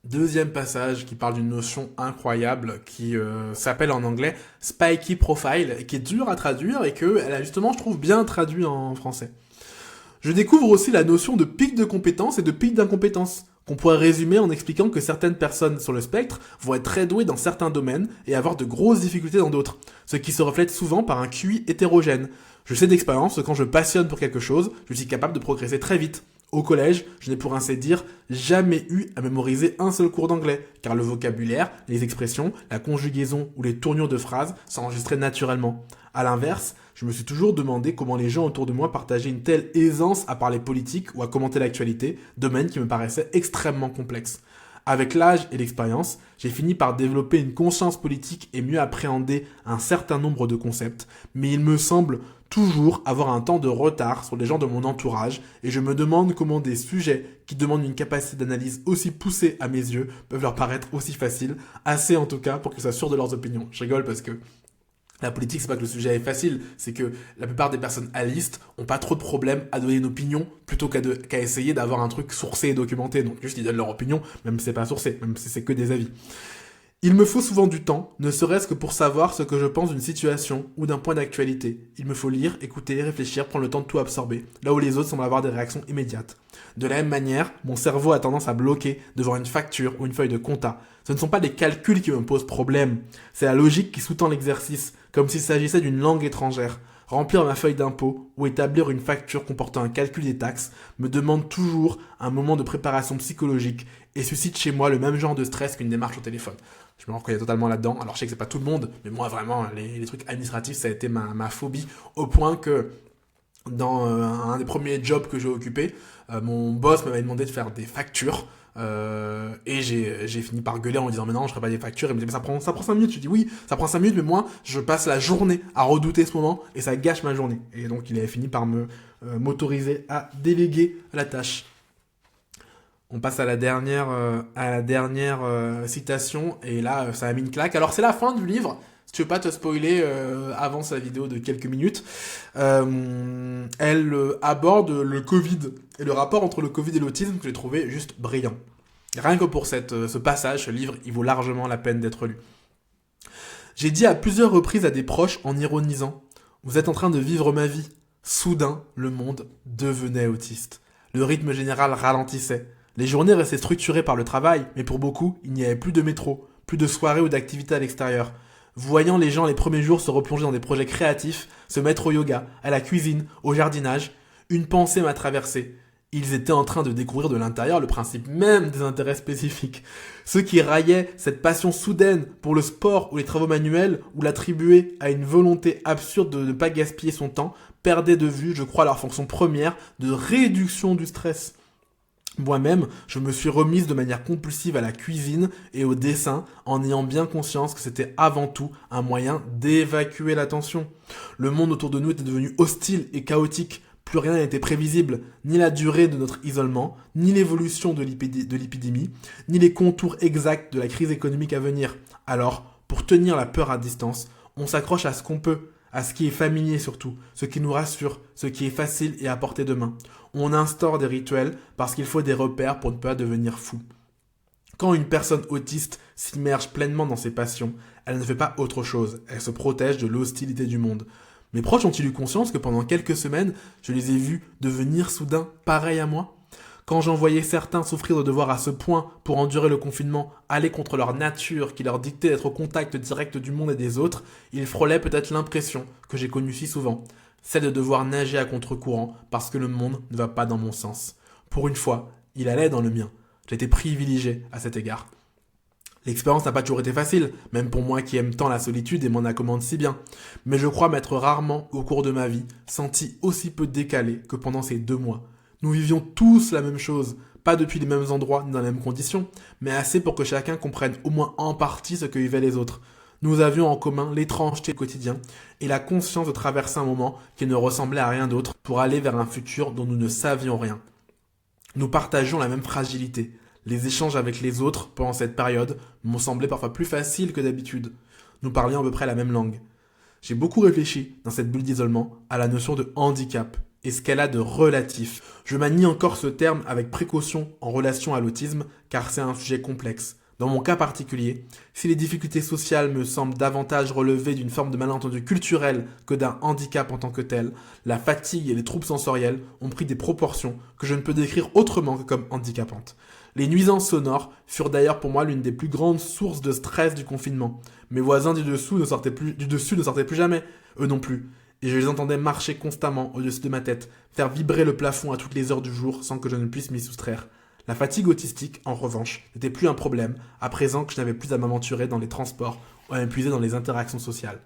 Deuxième passage qui parle d'une notion incroyable qui s'appelle en anglais Spiky Profile, et qui est dur à traduire et que elle a justement, je trouve, bien traduit en français. Je découvre aussi la notion de pic de compétence et de pic d'incompétence, qu'on pourrait résumer en expliquant que certaines personnes sur le spectre vont être très douées dans certains domaines et avoir de grosses difficultés dans d'autres, ce qui se reflète souvent par un QI hétérogène. Je sais d'expérience que quand je passionne pour quelque chose, je suis capable de progresser très vite. Au collège, je n'ai pour ainsi dire jamais eu à mémoriser un seul cours d'anglais, car le vocabulaire, les expressions, la conjugaison ou les tournures de phrases s'enregistraient naturellement. À l'inverse, je me suis toujours demandé comment les gens autour de moi partageaient une telle aisance à parler politique ou à commenter l'actualité, domaine qui me paraissait extrêmement complexe. Avec l'âge et l'expérience, j'ai fini par développer une conscience politique et mieux appréhender un certain nombre de concepts, mais il me semble toujours avoir un temps de retard sur les gens de mon entourage, et je me demande comment des sujets qui demandent une capacité d'analyse aussi poussée à mes yeux peuvent leur paraître aussi faciles, assez en tout cas pour qu'ils soient sûrs de leurs opinions. Je rigole parce que la politique, c'est pas que le sujet est facile, c'est que la plupart des personnes alistes ont pas trop de problèmes à donner une opinion plutôt qu'à essayer d'avoir un truc sourcé et documenté. Donc juste ils donnent leur opinion, même si c'est pas sourcé, même si c'est que des avis. Il me faut souvent du temps, ne serait-ce que pour savoir ce que je pense d'une situation ou d'un point d'actualité. Il me faut lire, écouter, réfléchir, prendre le temps de tout absorber, là où les autres semblent avoir des réactions immédiates. De la même manière, mon cerveau a tendance à bloquer devant une facture ou une feuille de compta. Ce ne sont pas des calculs qui me posent problème, c'est la logique qui sous-tend l'exercice, comme s'il s'agissait d'une langue étrangère. Remplir ma feuille d'impôt ou établir une facture comportant un calcul des taxes me demande toujours un moment de préparation psychologique et suscite chez moi le même genre de stress qu'une démarche au téléphone. Je me reconnais totalement là-dedans. Alors je sais que c'est pas tout le monde, mais moi vraiment, les trucs administratifs, ça a été ma phobie, au point que dans un des premiers jobs que j'ai occupé, mon boss m'avait demandé de faire des factures. Et j'ai fini par gueuler en lui disant mais non, je ferai pas des factures. Il me dit mais ça prend 5 minutes. Je dis oui, ça prend 5 minutes, mais moi je passe la journée à redouter ce moment et ça gâche ma journée. Et donc il avait fini par m'autoriser à déléguer la tâche. On passe à la dernière citation, et là ça a mis une claque. Alors c'est la fin du livre, si tu veux pas te spoiler, avance la vidéo de quelques minutes. Elle aborde le Covid et le rapport entre le Covid et l'autisme que j'ai trouvé juste brillant. Rien que pour ce passage, ce livre, il vaut largement la peine d'être lu. J'ai dit à plusieurs reprises à des proches en ironisant « Vous êtes en train de vivre ma vie ». Soudain, le monde devenait autiste. Le rythme général ralentissait. Les journées restaient structurées par le travail, mais pour beaucoup, il n'y avait plus de métro, plus de soirées ou d'activités à l'extérieur. Voyant les gens les premiers jours se replonger dans des projets créatifs, se mettre au yoga, à la cuisine, au jardinage, une pensée m'a traversé. Ils étaient en train de découvrir de l'intérieur le principe même des intérêts spécifiques. Ceux qui raillaient cette passion soudaine pour le sport ou les travaux manuels ou l'attribuaient à une volonté absurde de ne pas gaspiller son temps, perdaient de vue, je crois, leur fonction première de réduction du stress. Moi-même, je me suis remise de manière compulsive à la cuisine et au dessin en ayant bien conscience que c'était avant tout un moyen d'évacuer la tension. Le monde autour de nous était devenu hostile et chaotique. Plus rien n'était prévisible, ni la durée de notre isolement, ni l'évolution de l'épidémie, ni les contours exacts de la crise économique à venir. Alors, pour tenir la peur à distance, on s'accroche à ce qu'on peut, à ce qui est familier surtout, ce qui nous rassure, ce qui est facile et à portée de main. On instaure des rituels parce qu'il faut des repères pour ne pas devenir fou. Quand une personne autiste s'immerge pleinement dans ses passions, elle ne fait pas autre chose, elle se protège de l'hostilité du monde. Mes proches ont-ils eu conscience que pendant quelques semaines, je les ai vus devenir soudain pareils à moi ? Quand j'en voyais certains souffrir de devoir à ce point, pour endurer le confinement, aller contre leur nature qui leur dictait d'être au contact direct du monde et des autres, ils frôlaient peut-être l'impression que j'ai connue si souvent, celle de devoir nager à contre-courant parce que le monde ne va pas dans mon sens. Pour une fois, il allait dans le mien. J'étais privilégié à cet égard. L'expérience n'a pas toujours été facile, même pour moi qui aime tant la solitude et m'en accommode si bien. Mais je crois m'être rarement, au cours de ma vie, senti aussi peu décalé que pendant ces 2 mois. Nous vivions tous la même chose, pas depuis les mêmes endroits ni dans les mêmes conditions, mais assez pour que chacun comprenne au moins en partie ce que vivaient les autres. Nous avions en commun l'étrangeté du quotidien et la conscience de traverser un moment qui ne ressemblait à rien d'autre pour aller vers un futur dont nous ne savions rien. Nous partagions la même fragilité. Les échanges avec les autres pendant cette période m'ont semblé parfois plus faciles que d'habitude. Nous parlions à peu près la même langue. J'ai beaucoup réfléchi, dans cette bulle d'isolement, à la notion de handicap et ce qu'elle a de relatif. Je manie encore ce terme avec précaution en relation à l'autisme car c'est un sujet complexe. Dans mon cas particulier, si les difficultés sociales me semblent davantage relever d'une forme de malentendu culturel que d'un handicap en tant que tel, la fatigue et les troubles sensoriels ont pris des proportions que je ne peux décrire autrement que comme handicapantes. Les nuisances sonores furent d'ailleurs pour moi l'une des plus grandes sources de stress du confinement. Mes voisins du dessus ne sortaient plus jamais, eux non plus. Et je les entendais marcher constamment au-dessus de ma tête, faire vibrer le plafond à toutes les heures du jour sans que je ne puisse m'y soustraire. La fatigue autistique, en revanche, n'était plus un problème, à présent que je n'avais plus à m'aventurer dans les transports ou à m'épuiser dans les interactions sociales.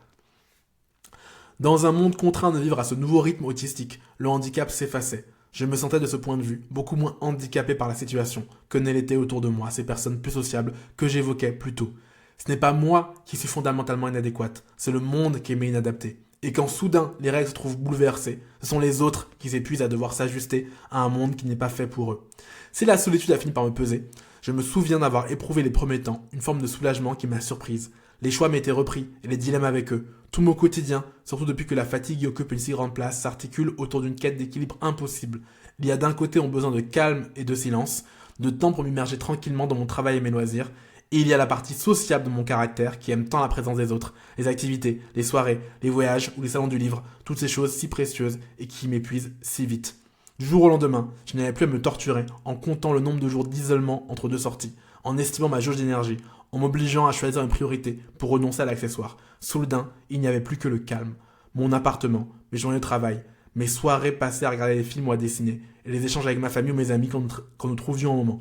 Dans un monde contraint de vivre à ce nouveau rythme autistique, le handicap s'effaçait. Je me sentais de ce point de vue beaucoup moins handicapé par la situation que ne l'étaient autour de moi ces personnes plus sociables que j'évoquais plus tôt. Ce n'est pas moi qui suis fondamentalement inadéquate, c'est le monde qui m'est inadapté. Et quand soudain les règles se trouvent bouleversées, ce sont les autres qui s'épuisent à devoir s'ajuster à un monde qui n'est pas fait pour eux. Si la solitude a fini par me peser, je me souviens d'avoir éprouvé les premiers temps une forme de soulagement qui m'a surprise. Les choix m'étaient repris et les dilemmes avec eux. Tout mon quotidien, surtout depuis que la fatigue y occupe une si grande place, s'articule autour d'une quête d'équilibre impossible. Il y a d'un côté mon besoin de calme et de silence, de temps pour m'immerger tranquillement dans mon travail et mes loisirs, et il y a la partie sociable de mon caractère qui aime tant la présence des autres, les activités, les soirées, les voyages ou les salons du livre, toutes ces choses si précieuses et qui m'épuisent si vite. Du jour au lendemain, je n'avais plus à me torturer en comptant le nombre de jours d'isolement entre deux sorties, en estimant ma jauge d'énergie, en m'obligeant à choisir une priorité pour renoncer à l'accessoire. Soudain, il n'y avait plus que le calme. Mon appartement, mes journées de travail, mes soirées passées à regarder des films ou à dessiner, et les échanges avec ma famille ou mes amis quand nous trouvions un moment.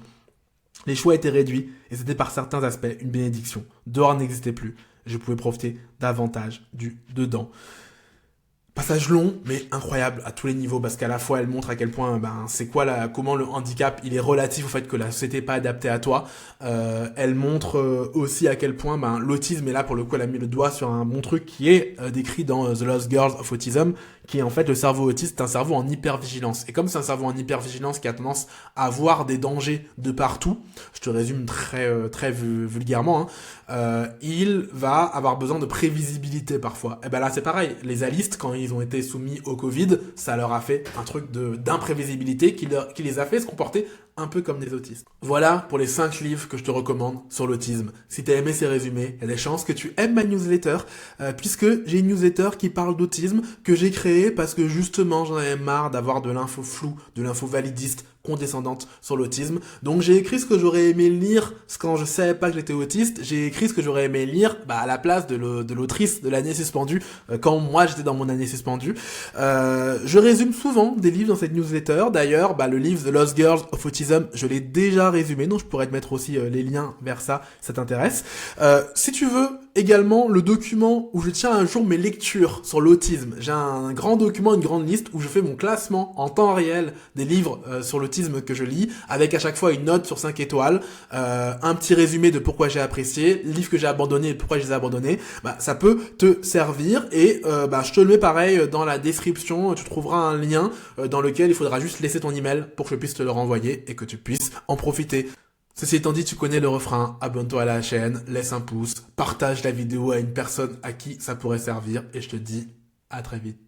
Les choix étaient réduits et c'était par certains aspects une bénédiction. Dehors n'existait plus. Je pouvais profiter davantage du dedans. Passage long, mais incroyable à tous les niveaux, parce qu'à la fois elle montre à quel point, c'est quoi comment le handicap il est relatif au fait que la société n'est pas adaptée à toi. Elle montre aussi à quel point, l'autisme, et là pour le coup elle a mis le doigt sur un bon truc qui est décrit dans The Lost Girls of Autism, qui est en fait le cerveau autiste, c'est un cerveau en hypervigilance. Et comme c'est un cerveau en hypervigilance qui a tendance à voir des dangers de partout, je te résume très vulgairement, il va avoir besoin de prévisibilité parfois. Et là c'est pareil, les alistes quand ils ont été soumis au Covid, ça leur a fait un truc d'imprévisibilité qui les a fait se comporter un peu comme des autistes. Voilà pour les 5 livres que je te recommande sur l'autisme. Si t'as aimé ces résumés, il y a des chances que tu aimes ma newsletter, puisque j'ai une newsletter qui parle d'autisme, que j'ai créée parce que justement j'en avais marre d'avoir de l'info floue, de l'info validiste, condescendante sur l'autisme. Donc j'ai écrit ce que j'aurais aimé lire quand je savais pas que j'étais autiste. J'ai écrit ce que j'aurais aimé lire à la place de l'autrice de l'année suspendue, quand moi j'étais dans mon année suspendue. Je résume souvent des livres dans cette newsletter. D'ailleurs, le livre The Lost Girls of Autism, je l'ai déjà résumé, donc je pourrais te mettre aussi les liens vers ça, si ça t'intéresse. Si tu veux également le document où je tiens un jour mes lectures sur l'autisme, j'ai un grand document, une grande liste où je fais mon classement en temps réel des livres sur l'autisme que je lis, avec à chaque fois une note sur 5 étoiles, un petit résumé de pourquoi j'ai apprécié, livres que j'ai abandonnés et pourquoi je les ai abandonnés. Ça peut te servir et je te le mets pareil dans la description, tu trouveras un lien dans lequel il faudra juste laisser ton email pour que je puisse te le renvoyer et que tu puisses en profiter. Ceci étant dit, tu connais le refrain, abonne-toi à la chaîne, laisse un pouce, partage la vidéo à une personne à qui ça pourrait servir et je te dis à très vite.